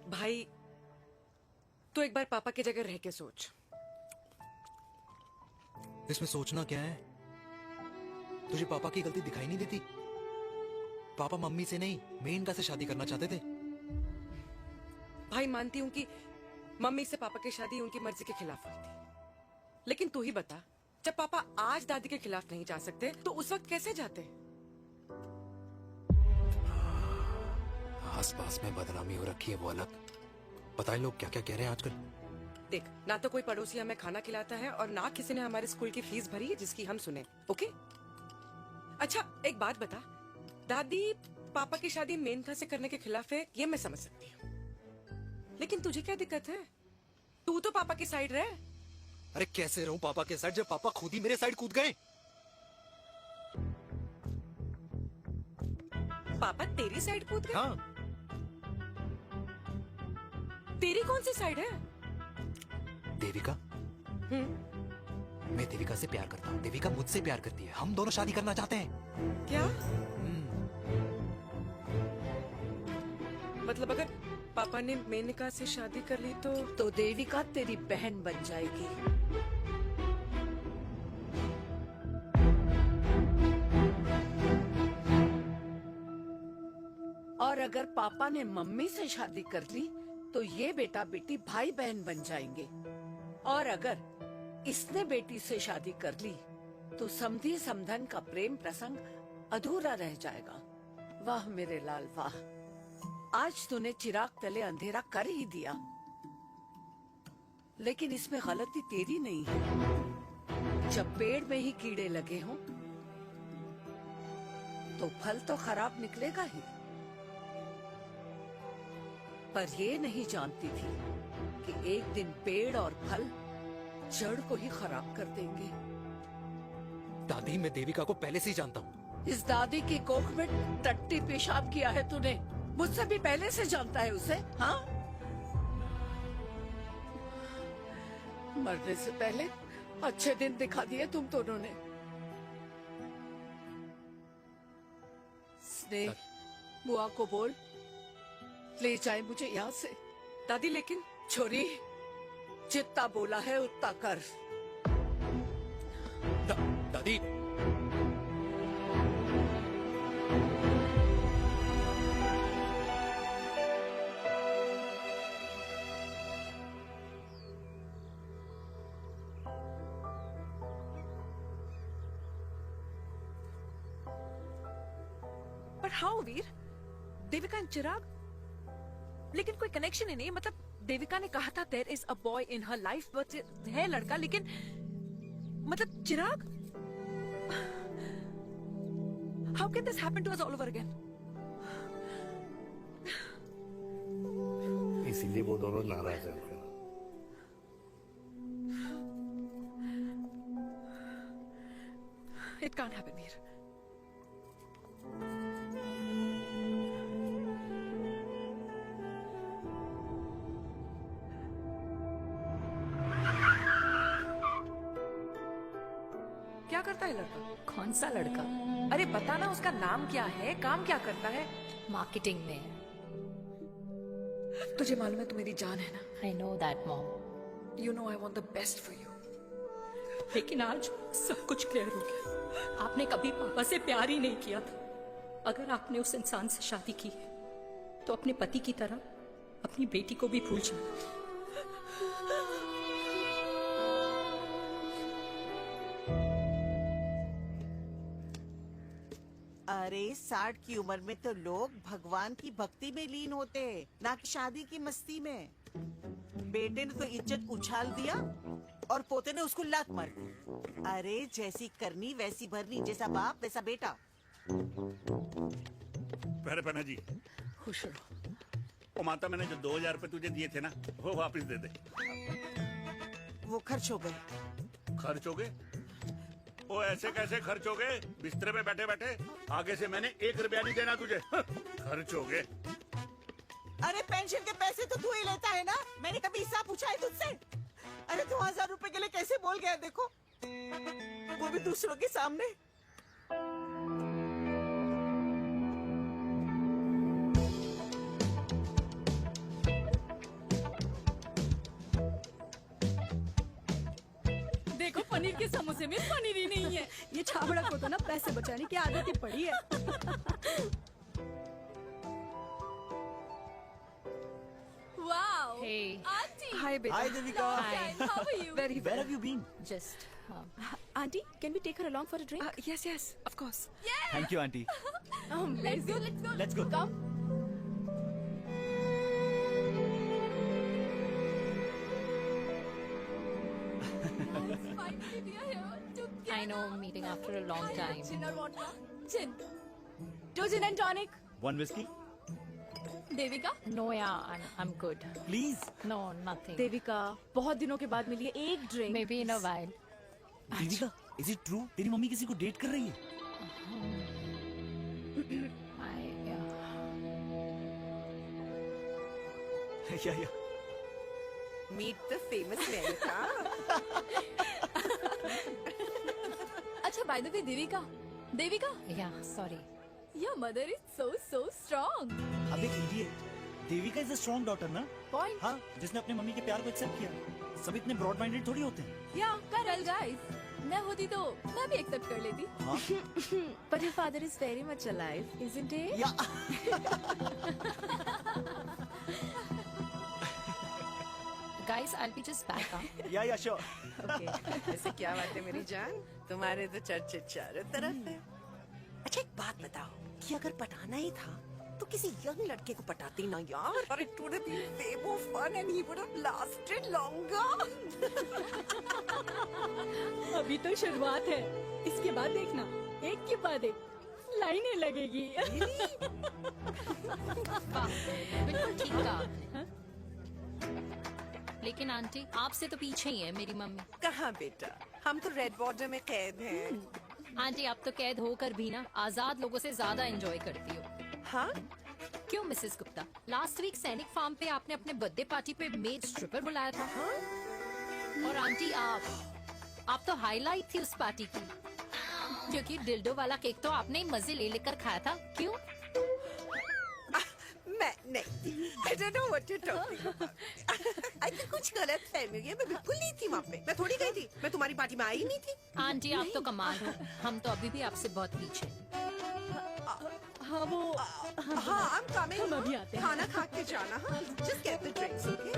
भाई तू एक बार पापा की जगह रह के सोच।
इसमें सोचना क्या है? तुझे पापा की गलती दिखाई नहीं देती? पापा मम्मी से नहीं मेनका से शादी करना चाहते थे।
भाई मानती हूँ कि मम्मी से पापा की शादी उनकी मर्जी के खिलाफ हुई थी, लेकिन तू ही बता, जब पापा आज दादी के खिलाफ नहीं जा सकते तो उस वक्त कैसे जाते?
आस पास में बदनामी हो रखी है वो अलग। पता है लोग क्या क्या कह रहे हैं आजकल?
देख, ना तो कोई पड़ोसी हमें खाना खिलाता है और ना किसी ने हमारे स्कूल की फीस भरी है जिसकी हम सुने। ओके? अच्छा एक बात बता, दादी पापा की शादी मेनका से करने के खिलाफ है, ये मैं समझ सकती हूँ, लेकिन तुझे क्या दिक्कत है? तू तो पापा की साइड रहे।
अरे कैसे रहूं पापा के साइड जब पापा खुद ही मेरे साइड कूद गए?
पापा तेरी साइड कूद गए?
हाँ।
तेरी कौन सी साइड है?
देविका। मैं देविका से प्यार करता हूँ, देविका मुझसे प्यार करती है, हम दोनों शादी करना चाहते हैं।
क्या? मतलब अगर पापा ने मेनका से शादी कर ली तो
देविका तेरी बहन बन जाएगी। और अगर पापा ने मम्मी से शादी कर ली तो ये बेटा बेटी भाई बहन बन जाएंगे। और अगर इसने बेटी से शादी कर ली तो समधी समधन का प्रेम प्रसंग अधूरा रह जाएगा। वाह मेरे लाल वाह, आज तूने चिराग तले अंधेरा कर ही दिया, लेकिन इसमें गलती तेरी नहीं है। जब पेड़ में ही कीड़े लगे हों तो फल तो खराब निकलेगा ही। पर ये नहीं जानती थी कि एक दिन पेड़ और फल जड़ को ही खराब कर देंगे।
दादी मैं देविका को पहले से ही जानता हूँ।
इस दादी की कोख में टट्टी पेशाब किया है तूने, मुझसे भी पहले से जानता है उसे। हाँ, मरने से पहले अच्छे दिन दिखा दिए तुम दोनों ने। स्नेह, बुआ को बोल ले जाए मुझे यहाँ से।
दादी लेकिन
छोरी, जितना बोला है उतना कर।
दादी
पर हाउ वीर? देविका एंड चिराग, लेकिन कोई कनेक्शन ही नहीं। मतलब देविका ने कहा था there is a boy in her life, but है लड़का, लेकिन मतलब Chirag, how can this happen to us all over again?
इसीलिए वो दोनों नाराज हैं।
It can't happen Veer. क्या करता है लड़का?
कौन सा लड़का?
अरे बता ना, उसका नाम क्या है, काम क्या करता है?
मार्केटिंग में है।
तुझे मालूम है तू मेरी जान है ना?
I know that mom.
You know I want the best for you.
लेकिन आज सब कुछ क्लियर हो गया। आपने कभी पापा से प्यार ही नहीं किया था। अगर आपने उस इंसान से शादी की है तो अपने पति की तरह अपनी बेटी को भी भूल जाओ।
अरे 60 की उम्र में तो लोग भगवान की भक्ति में लीन होते हैं, ना कि शादी की मस्ती में। बेटे ने तो इज्जत उछाल दिया और पोते ने उसको लात मार दी। अरे जैसी करनी वैसी भरनी, जैसा बाप वैसा बेटा।
पहले पहना जी,
खुश रहो।
वो माता, मैंने जो 2000 रुपए तुझे दिए थे ना, वो वापस दे दे।
वो खर्च हो गए।
खर्च हो गए? ओ ऐसे कैसे खर्च हो गए? बिस्तर पे बैठे बैठे आगे से मैंने 1 रुपया नहीं देना तुझे। खर्च हो गए।
अरे पेंशन के पैसे तो तू ही लेता है ना, मैंने कभी हिसाब पूछा है तुझसे? अरे 2000 रुपए के लिए कैसे बोल गया देखो, वो भी दूसरों के सामने।
देखो पनीर के समोसे में पनीर ही नहीं है।
ये छाबड़ा को तो ना पैसे बचाने की आदत ही पड़ी है।
Wow!
Hey.
Auntie!
Hi, beta.
Hi, Devika.
Hi.
How are you?
Very well.
Where have you been?
Just.
Auntie, can we take her along for a drink?
Yes, of course.
Yeah!
Thank you, auntie.
Let's go, let's go.
Let's go.
Come. Finally, we are here together.
I know, meeting after a long time.
Gin or vodka? Gin. Two gin and tonic.
One whiskey?
Devika?
No, yeah, I'm good.
Please.
No, nothing.
Devika, बहुत दिनों के बाद मिली है, एक drink.
Maybe in a while.
दीदिका, is it true? तेरी mummy किसी को date कर रही है? Yeah.
Meet the famous America.
अच्छा, by the way, Devika?
Yeah, sorry.
Your mother is so strong.
अब एक idiot. Devika is a strong daughter ना?
Point.
हाँ, जिसने अपने मम्मी के प्यार को एक्सेप्ट किया। सब इतने ब्रॉड माइंडेड थोड़ी होते हैं।
Yeah, correct, guys. मैं होती तो मैं भी एक्सेप्ट कर लेती।
हाँ?
But your father is very much alive, isn't he?
Yeah.
Guys, I'll be just back. Huh?
Yeah, sure.
Okay. ऐसे क्या बात है मेरी जान, तुम्हारे तो चर्चे चारों तरफ है। अच्छा एक बात बताओ कि अगर पटाना ही था तो किसी यंग लड़के को पटाती ना यार, और it would have been way more fun and he would have lasted longer.
अभी तो शुरुआत है, इसके बाद देखना, एक के बाद एक लाइनें लगेगी।
बिल्कुल ठीक कहा। लेकिन आंटी, आपसे तो पीछे ही है मेरी मम्मी।
कहाँ बेटा, हम तो रेड बॉर्डर में कैद हैं।
आंटी, आप तो कैद होकर भी ना आजाद लोगों से ज्यादा एंजॉय करती हो।
हाँ?
क्यों मिसेस गुप्ता, लास्ट वीक सैनिक फार्म पे आपने अपने बर्थडे पार्टी पे मेड स्ट्रिपर बुलाया था। हाँ? और आंटी आप तो हाईलाइट थी उस पार्टी की, क्योंकि डिल्डो वाला केक तो आपने ही मजे ले लेकर खाया था। क्यों?
मैं नहीं, I don't know what you're talking about. I think कुछ गलत फहमी हुई है, मैं बिल्कुल नहीं थी वहाँ पे, मैं थोड़ी गई थी, मैं तुम्हारी पार्टी में आई नहीं थी।
आंटी आप तो कमाल हो, हम तो अभी भी आपसे बहुत पीछे।
हाँ वो
हाँ I'm coming.
हम अभी आते हैं।
खाना खा के जाना। हाँ just get the drinks, okay?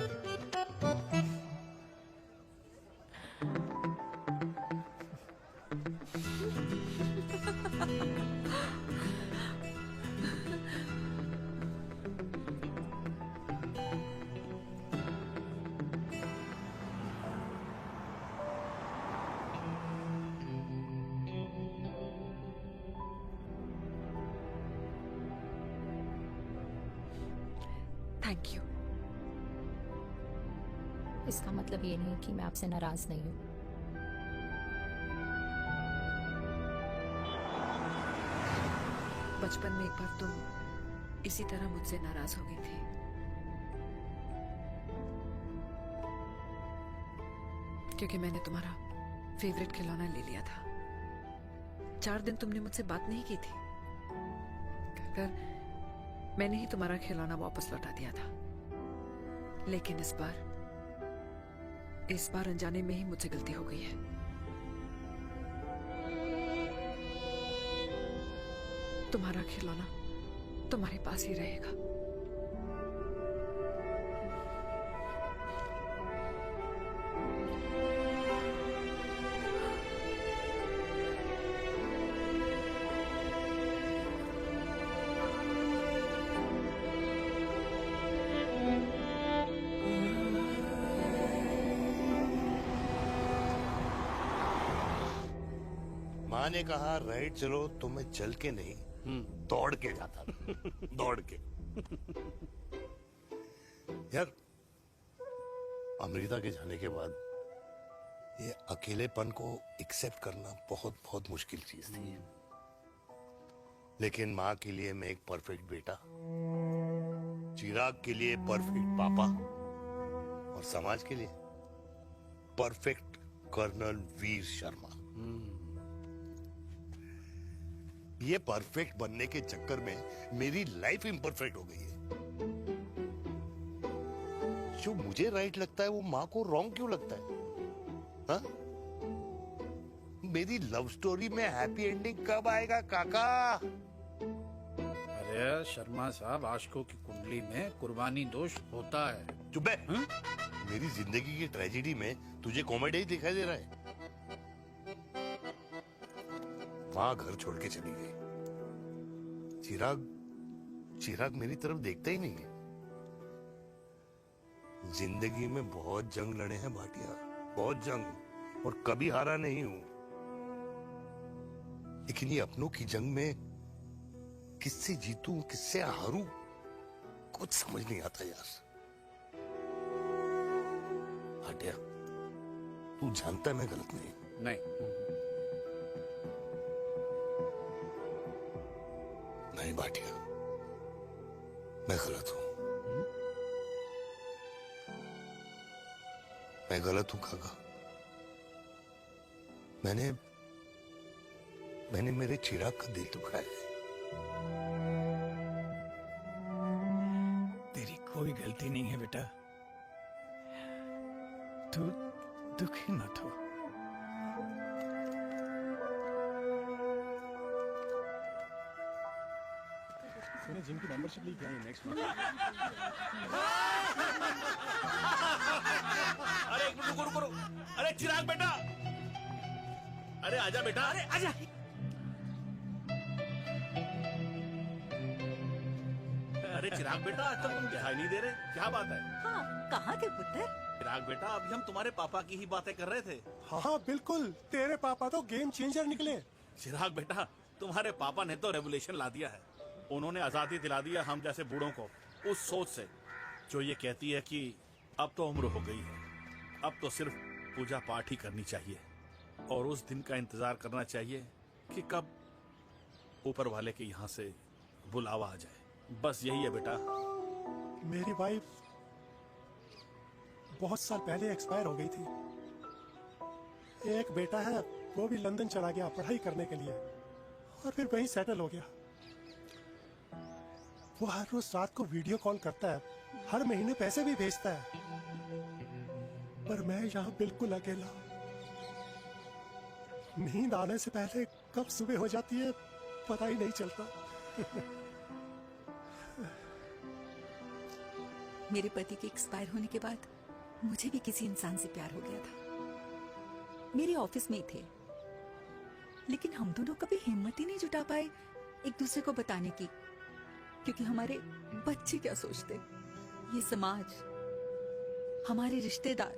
Thank you.
इसका मतलब ये नहीं कि मैं आपसे नाराज नहीं हूँ।
बचपन में एक बार तुम इसी तरह मुझसे नाराज हो गई थी। क्योंकि मैंने तुम्हारा फेवरेट खिलौना ले लिया था। 4 दिन तुमने मुझसे बात नहीं की थी, कहकर मैंने ही तुम्हारा खिलौना वापस लौटा दिया था। लेकिन इस बार अनजाने में ही मुझसे गलती हो गई है। तुम्हारा खिलौना तुम्हारे पास ही रहेगा।
माँ ने कहा राइट चलो तो मैं चल के नहीं दौड़ के जाता था। दौड़ के। यार अमृता के जाने के बाद ये अकेलेपन को एक्सेप्ट करना बहुत बहुत मुश्किल चीज थी, लेकिन माँ के लिए मैं एक परफेक्ट बेटा, चिराग के लिए परफेक्ट पापा और समाज के लिए परफेक्ट कर्नल वीर शर्मा। ये परफेक्ट बनने के चक्कर में मेरी लाइफ इम्परफेक्ट हो गई है। जो मुझे राइट लगता है वो माँ को रॉन्ग क्यों लगता है? हाँ? मेरी लव स्टोरी में हैप्पी एंडिंग कब आएगा काका?
अरे शर्मा साहब, आशिकों की कुंडली में कुर्बानी दोष होता है।
चुप है। मेरी जिंदगी की ट्रेजेडी में तुझे कॉमेडी ही दिखाई दे रहा है? माँ घर छोड़ के चली गई, चिराग मेरी तरफ देखता ही नहीं है। जिंदगी में बहुत जंग लड़े हैं भाटिया, बहुत जंग, और कभी हारा नहीं हूं। लेकिन ये अपनों की जंग में किससे जीतूं किससे हारूं कुछ समझ नहीं आता यार। भाटिया, तू जानता है मैं गलत नहीं। नहीं भाटिया, मैं गलत हूं। मैं गलत हूं काका। मैंने मेरे चिराग का दिल दुखाया है।
तेरी कोई गलती नहीं है बेटा, तू दुखी मत हो।
जिम की मेंबरशिप ली क्या है नेक्स्ट मंथ?
अरे एक मिनट रुको। अरे चिराग बेटा, अरे आजा बेटा, अरे आजा। अरे चिराग बेटा, आज तक तुम दिखाई नहीं दे रहे, क्या बात है?
हाँ, कहाँ थे पुत्र?
चिराग बेटा, अभी हम तुम्हारे पापा की ही बातें कर रहे थे।
हाँ बिल्कुल, तेरे पापा तो गेम चेंजर निकले।
चिराग बेटा, तुम्हारे पापा ने तो रेवोल्यूशन ला दिया है। उन्होंने आजादी दिला दिया हम जैसे बूढ़ों को, उस सोच से जो ये कहती है कि अब तो उम्र हो गई है, अब तो सिर्फ पूजा पाठ ही करनी चाहिए और उस दिन का इंतजार करना चाहिए कि कब ऊपर वाले के यहाँ से बुलावा आ जाए। बस यही है बेटा।
मेरी वाइफ बहुत साल पहले एक्सपायर हो गई थी। एक बेटा है, वो भी लंदन चला गया पढ़ाई करने के लिए और फिर वहीं सेटल हो गया। वो हर रोज रात को वीडियो कॉल करता है, हर महीने पैसे भी भेजता है, पर मैं यहाँ बिल्कुल अकेला। नींद आने से पहले कब सुबह हो जाती है पता ही नहीं चलता।
मेरे पति के एक्सपायर होने के बाद मुझे भी किसी इंसान से प्यार हो गया था। मेरे ऑफिस में ही थे, लेकिन हम दोनों कभी हिम्मत ही नहीं जुटा पाए एक दूसरे को बताने की, क्योंकि हमारे बच्चे क्या सोचते, ये समाज, हमारे रिश्तेदार।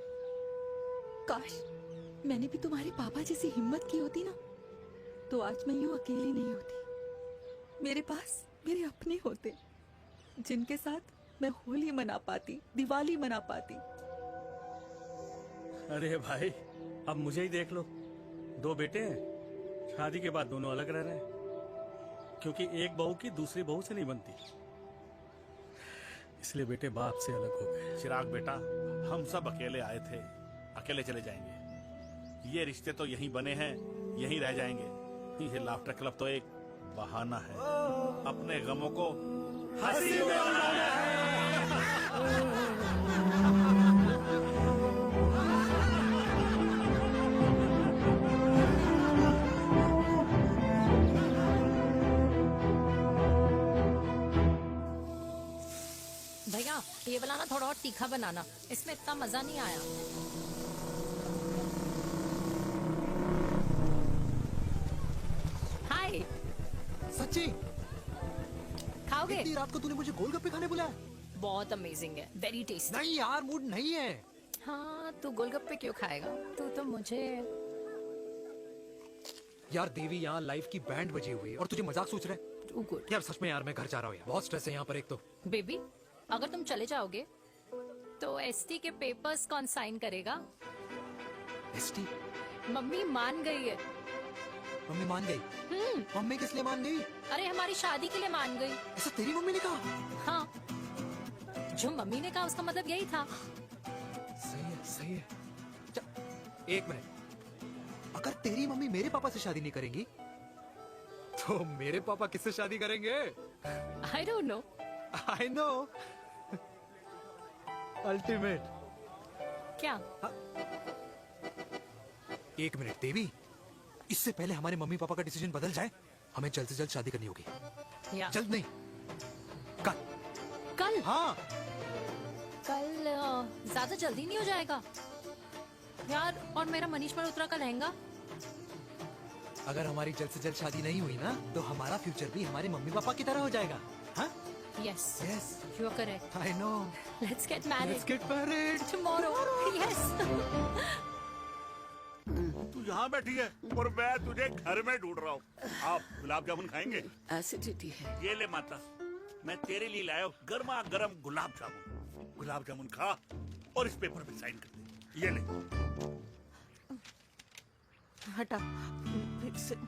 काश मैंने भी तुम्हारे पापा जैसी हिम्मत की होती ना, तो आज मैं यूं अकेली नहीं होती। मेरे पास मेरे अपने होते, जिनके साथ मैं होली मना पाती, दिवाली मना पाती।
अरे भाई, अब मुझे ही देख लो, 2 बेटे हैं, शादी के बाद दोनों अलग रह रहे हैं, क्योंकि एक बहू की दूसरी बहू से नहीं बनती, इसलिए बेटे बाप से अलग हो गए।
चिराग बेटा, हम सब अकेले आए थे, अकेले चले जाएंगे। ये रिश्ते तो यहीं बने हैं, यहीं रह जाएंगे। ये लाफ्टर क्लब तो एक बहाना है अपने गमों को हंसी में उड़ाना है।
भैया ये वाला ना थोड़ा और तीखा बनाना, इसमें इतना मजा नहीं आया। हाय।
सच्ची?
खाओगे?
इतनी रात को तूने मुझे गोलगप्पे खाने बुलाया?
बहुत अमेजिंग है, वेरी टेस्टी।
नहीं यार, मूड नहीं है।
हाँ, तू गोलगप्पे क्यों खाएगा? तू तो मुझे।
यार देवी, यहाँ लाइफ की बैंड बजी हुई है और तुझे मजाक सोच रहे हैं? यार सच में यार, मैं घर जा रहा हूँ यार, बहुत स्ट्रेस है यहाँ पर। एक तो
बेबी, अगर तुम चले जाओगे तो एसटी के पेपर्स कौन साइन करेगा?
एसटी?
मम्मी मान गई है।
मम्मी मान गई? मम्मी किस लिए मान गई?
अरे हमारी शादी के लिए मान गई।
ऐसा तेरी मम्मी ने कहा?
हाँ, जो मम्मी ने कहा उसका मतलब यही था।
सही है, सही है। एक मिनट, अगर तेरी मम्मी मेरे पापा से शादी नहीं करेंगी तो मेरे पापा किससे शादी करेंगे?
I don't know.
I know. Ultimate.
क्या?
एक मिनट देवी, इससे पहले हमारे मम्मी पापा का डिसीजन बदल जाए, हमें जल्द से जल्द शादी करनी होगी। जल्द नहीं, कल।
कल?
हाँ।
कल ज्यादा जल्दी नहीं हो जाएगा यार? और मेरा मनीष मल्होत्रा का लहंगा?
अगर हमारी जल्द से जल्द शादी नहीं हुई ना, तो हमारा फ्यूचर भी हमारे मम्मी पापा की तरह हो जाएगा। हाँ?
Yes.
Yes.
You are correct.
I know.
Let's get married.
Let's get married.
Tomorrow. Yes.
तू यहाँ बैठी है और मैं तुझे घर में ढूंढ रहा हूँ। आप गुलाब जामुन खाएंगे?
एसिडिटी है।
ये ले माता, मैं तेरे लिए लाया हूँ गर्मा गर्म गुलाब जामुन। गुलाब जामुन खा और इस पेपर पे साइन कर दे। ये ले।
हटा फिर से।
तू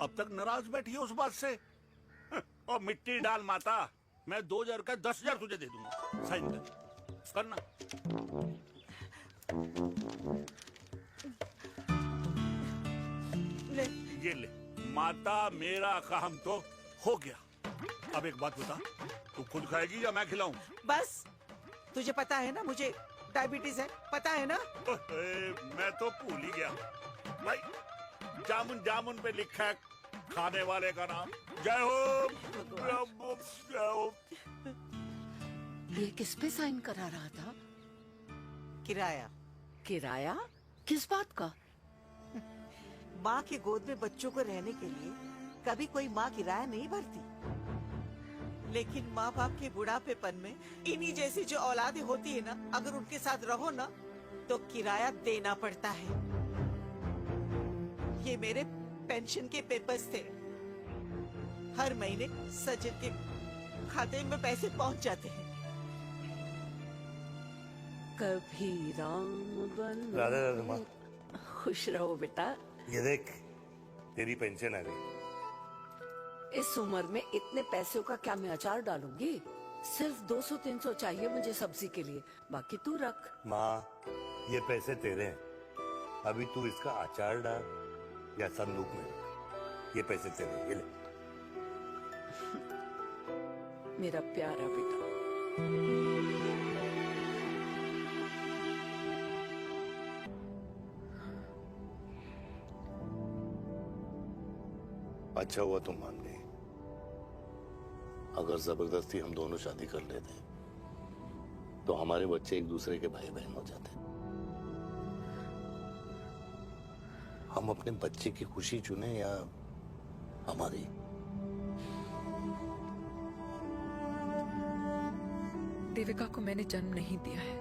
अब तक नाराज बैठी है उस बात से? और मिट्टी डाल माता, मैं 2000 का 10,000 तुझे दे दूंगा। साइन कर, करना।
ले।
ये ले माता, मेरा काम तो हो गया। अब एक बात बता, तू खुद खाएगी या मैं खिलाऊं?
बस, तुझे पता है ना मुझे डायबिटीज है, पता है ना?
मैं तो भूल ही गया भाई। जामुन जामुन पे लिखा है खाने वाले का नाम। जय हो, जय हो।
ये किस पे साइन करा रहा था?
किराया।
किराया? किस बात का?
माँ की गोद में बच्चों को रहने के लिए कभी कोई माँ किराया नहीं भरती, लेकिन माँ बाप के बुढ़ापेपन में इन्हीं जैसी जो औलादें होती है ना, अगर उनके साथ रहो ना तो किराया देना पड़ता है। ये मेरे पेंशन के पेपर्स थे। हर महीने सचिन के खाते में पैसे पहुंच जाते हैं।
कभी राम बन।
राधे राधे माँ।
खुश रहो बेटा।
ये देख, तेरी पेंशन आ गई।
इस उम्र में इतने पैसों का क्या मैं अचार डालूंगी? सिर्फ 200-300 चाहिए मुझे सब्जी के लिए, बाकी तू रख।
माँ, ये पैसे तेरे हैं। अभी तू इसका अचार डाल या संदूक में रख। ये पैसे तेरे हैं, ये ले।
मेरा प्यारा बेटा।
अच्छा हुआ तुम मान गई। अगर जबरदस्ती हम दोनों शादी कर लेते तो हमारे बच्चे एक दूसरे के भाई बहन हो जाते। हम अपने बच्चे की खुशी चुने या हमारी?
देविका को मैंने जन्म नहीं दिया है।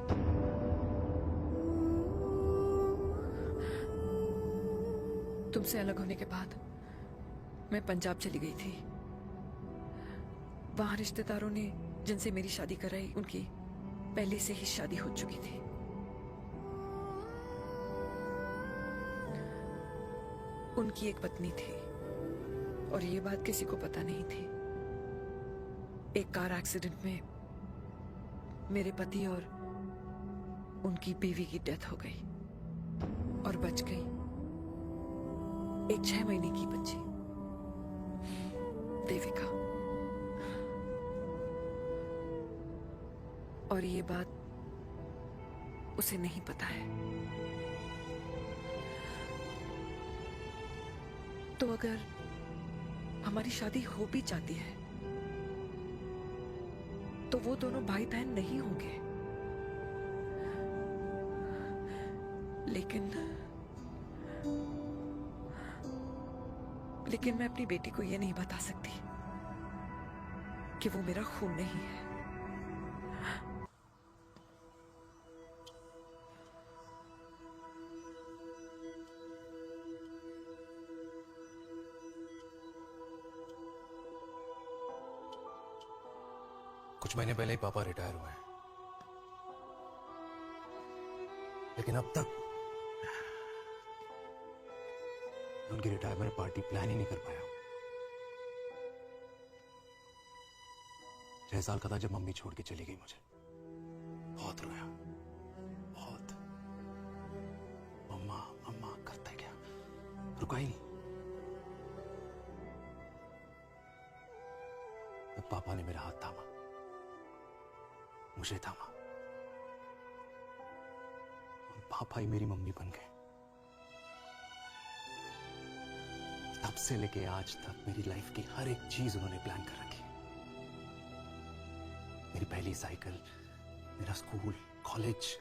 तुमसे अलग होने के बाद मैं पंजाब चली गई थी। वहां रिश्तेदारों ने जिनसे मेरी शादी कराई, उनकी पहले से ही शादी हो चुकी थी। उनकी एक पत्नी थी और ये बात किसी को पता नहीं थी। एक कार एक्सीडेंट में मेरे पति और उनकी बीवी की डेथ हो गई और बच गई एक 6 महीने की बच्ची, देविका। और ये बात उसे नहीं पता है। तो अगर हमारी शादी हो भी जाती है तो वो दोनों भाई बहन नहीं होंगे, लेकिन मैं अपनी बेटी को ये नहीं बता सकती कि वो मेरा खून नहीं है।
कुछ महीने पहले ही पापा रिटायर हुए हैं। लेकिन अब तक उनकी रिटायरमेंट पार्टी प्लान ही नहीं कर पाया। 6 साल का था जब मम्मी छोड़ के चली गई मुझे। बहुत रोया, बहुत। मम्मा मम्मा करता क्या, रुका ही नहीं। तब पापा ने मेरा हाथ थामा, मुझे थामा। और पापा ही मेरी मम्मी बन गए। तब से लेके आज तक मेरी लाइफ की हर एक चीज उन्होंने प्लान कर रखी। मेरी पहली साइकिल, मेरा school, college,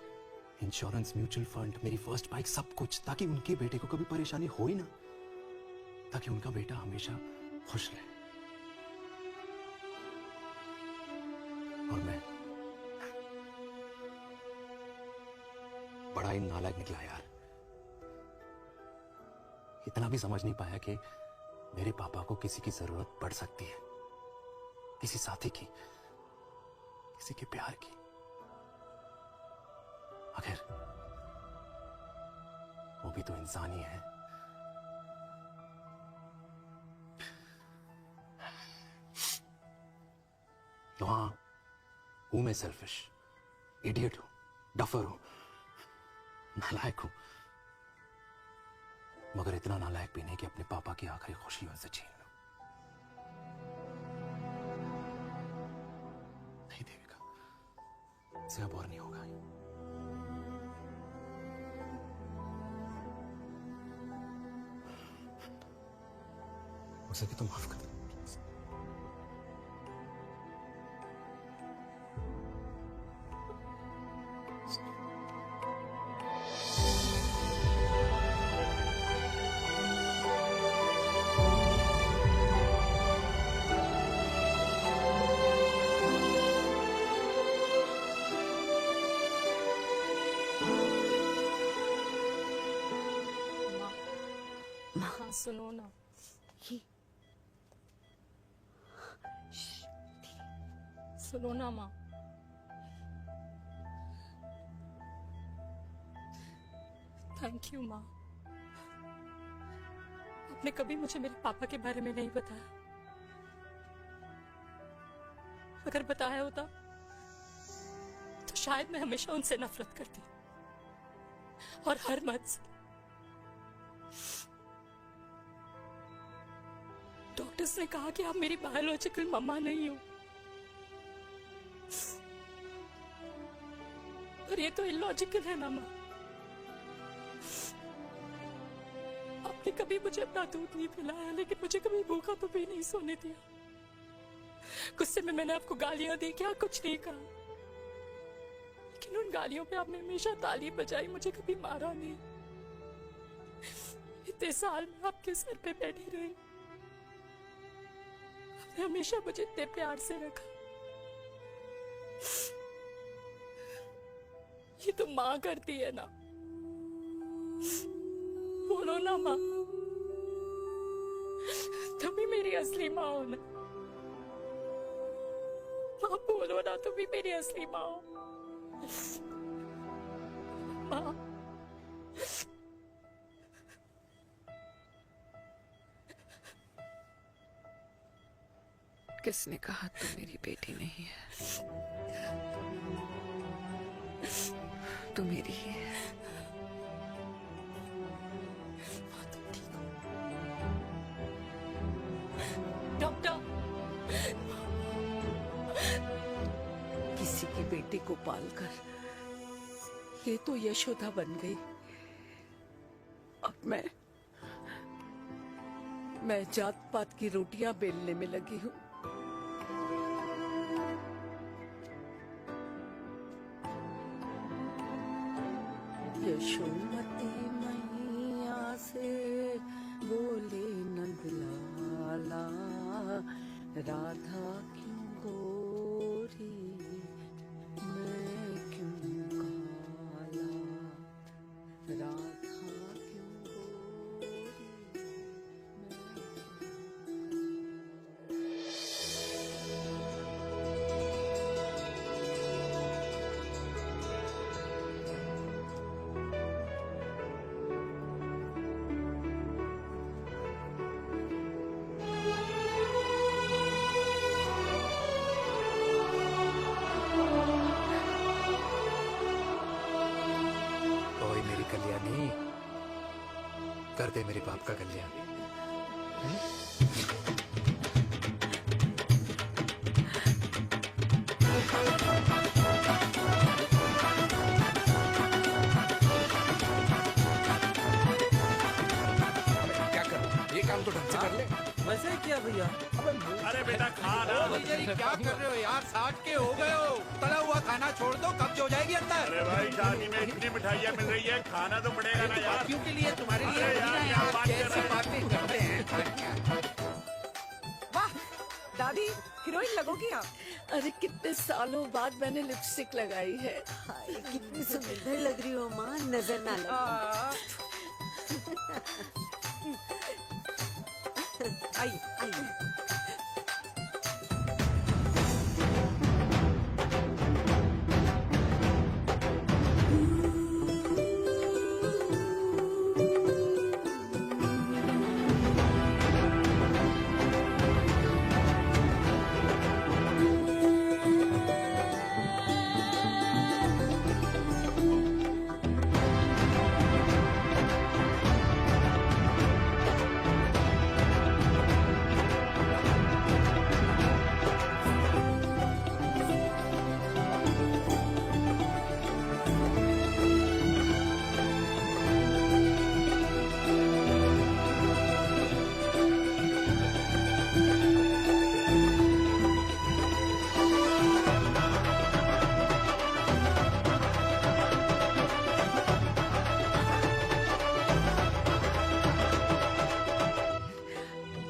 insurance, mutual fund, मेरी फर्स्ट बाइक, सब कुछ, ताकि उनके बेटे को कभी परेशानी हो ही ना, ताकि उनका बेटा हमेशा खुश रहे। और मैं बड़ा ही नालायक निकला यार। इतना भी समझ नहीं पाया कि मेरे पापा को किसी की जरूरत पड़ सकती है, किसी साथी की, किसी के प्यार की। आखिर वो भी तो इंसान ही है। तो हाँ, हूं मैं सेल्फिश, इडियट हूं, डफर हूं, नालायक हूं, मगर इतना नालायक भी नहीं कि अपने पापा की आखिरी खुशी उनसे छीन लूं। नहीं देविका, इससे अब और नहीं होगा। हो सके तो माफ कर दो।
सुनो ना, सुनो ना माँ। थैंक यू माँ, आपने कभी मुझे मेरे पापा के बारे में नहीं बताया। अगर बताया होता तो शायद मैं हमेशा उनसे नफरत करती और हर मत से। डॉक्टर्स ने कहा कि आप मेरी बायोलॉजिकल मम्मा नहीं हो, पर ये तो इलॉजिकल है ना माँ। आपने कभी मुझे अपना दूध नहीं पिलाया, लेकिन मुझे कभी भूखा तो भी नहीं सोने दिया। गुस्से में मैंने आपको गालियां दी, क्या कुछ नहीं कहा, लेकिन उन गालियों पे आपने हमेशा ताली बजाई, मुझे कभी मारा नहीं। इतने साल में आपके सर पे बैठी रही, आपने हमेशा मुझे इतने प्यार से रखा। ये तो माँ करती है ना, बोलो ना माँ, तुम ही मेरी असली माँ हो ना। माँ बोलो ना, तुम ही मेरी असली माँ हो। माँ
किसने कहा तू मेरी बेटी नहीं है? तू मेरी ही है।
डॉक्टर, किसी की बेटी को पालकर ये तो यशोदा बन गई। अब मैं जात पात की रोटियां बेलने में लगी हूँ। यशोमती मैया से बोले नंदलाला, राधा क्यों गोरी मैं क्यों काला, राधा क्यों गोरी मैं।
दे मेरे बाप का कल्याण।
क्या करूं? ये काम तो ढंग से कर ले।
वैसे क्या भैया?
अरे बेटा खा ना।
भैया जी क्या कर रहे हो यार? 60 के हो गए हो। तला हुआ खाना छोड़ दो, कब्ज हो जाएगी अंदर।
अरे भाई शादी में इतनी मिठाइयाँ मिल रही है, खाना तो पड़ेगा ना यार।
क्यों के लिए तुम्हारे लिए
अरे
नहीं
यार,
यार,
क्या बात कर
कैसी
रहे हैं?
बातें करते हैं।
वाह दादी हीरोइन लगोगी आप। अरे कितने सालों बाद मैंने लिपस्टिक लगाई है।
कितनी सुंदर लग रही हो माँ, नजर ना लगे। आइए आइए।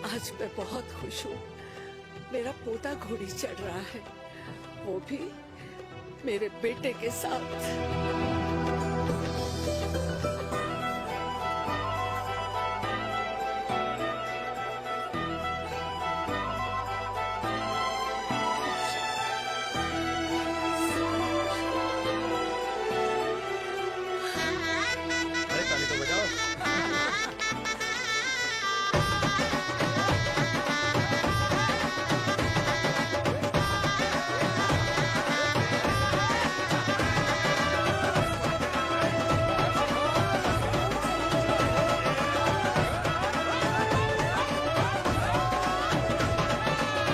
आज मैं बहुत खुश हूँ। मेरा पोता घोड़ी चढ़ रहा है, वो भी मेरे बेटे के साथ।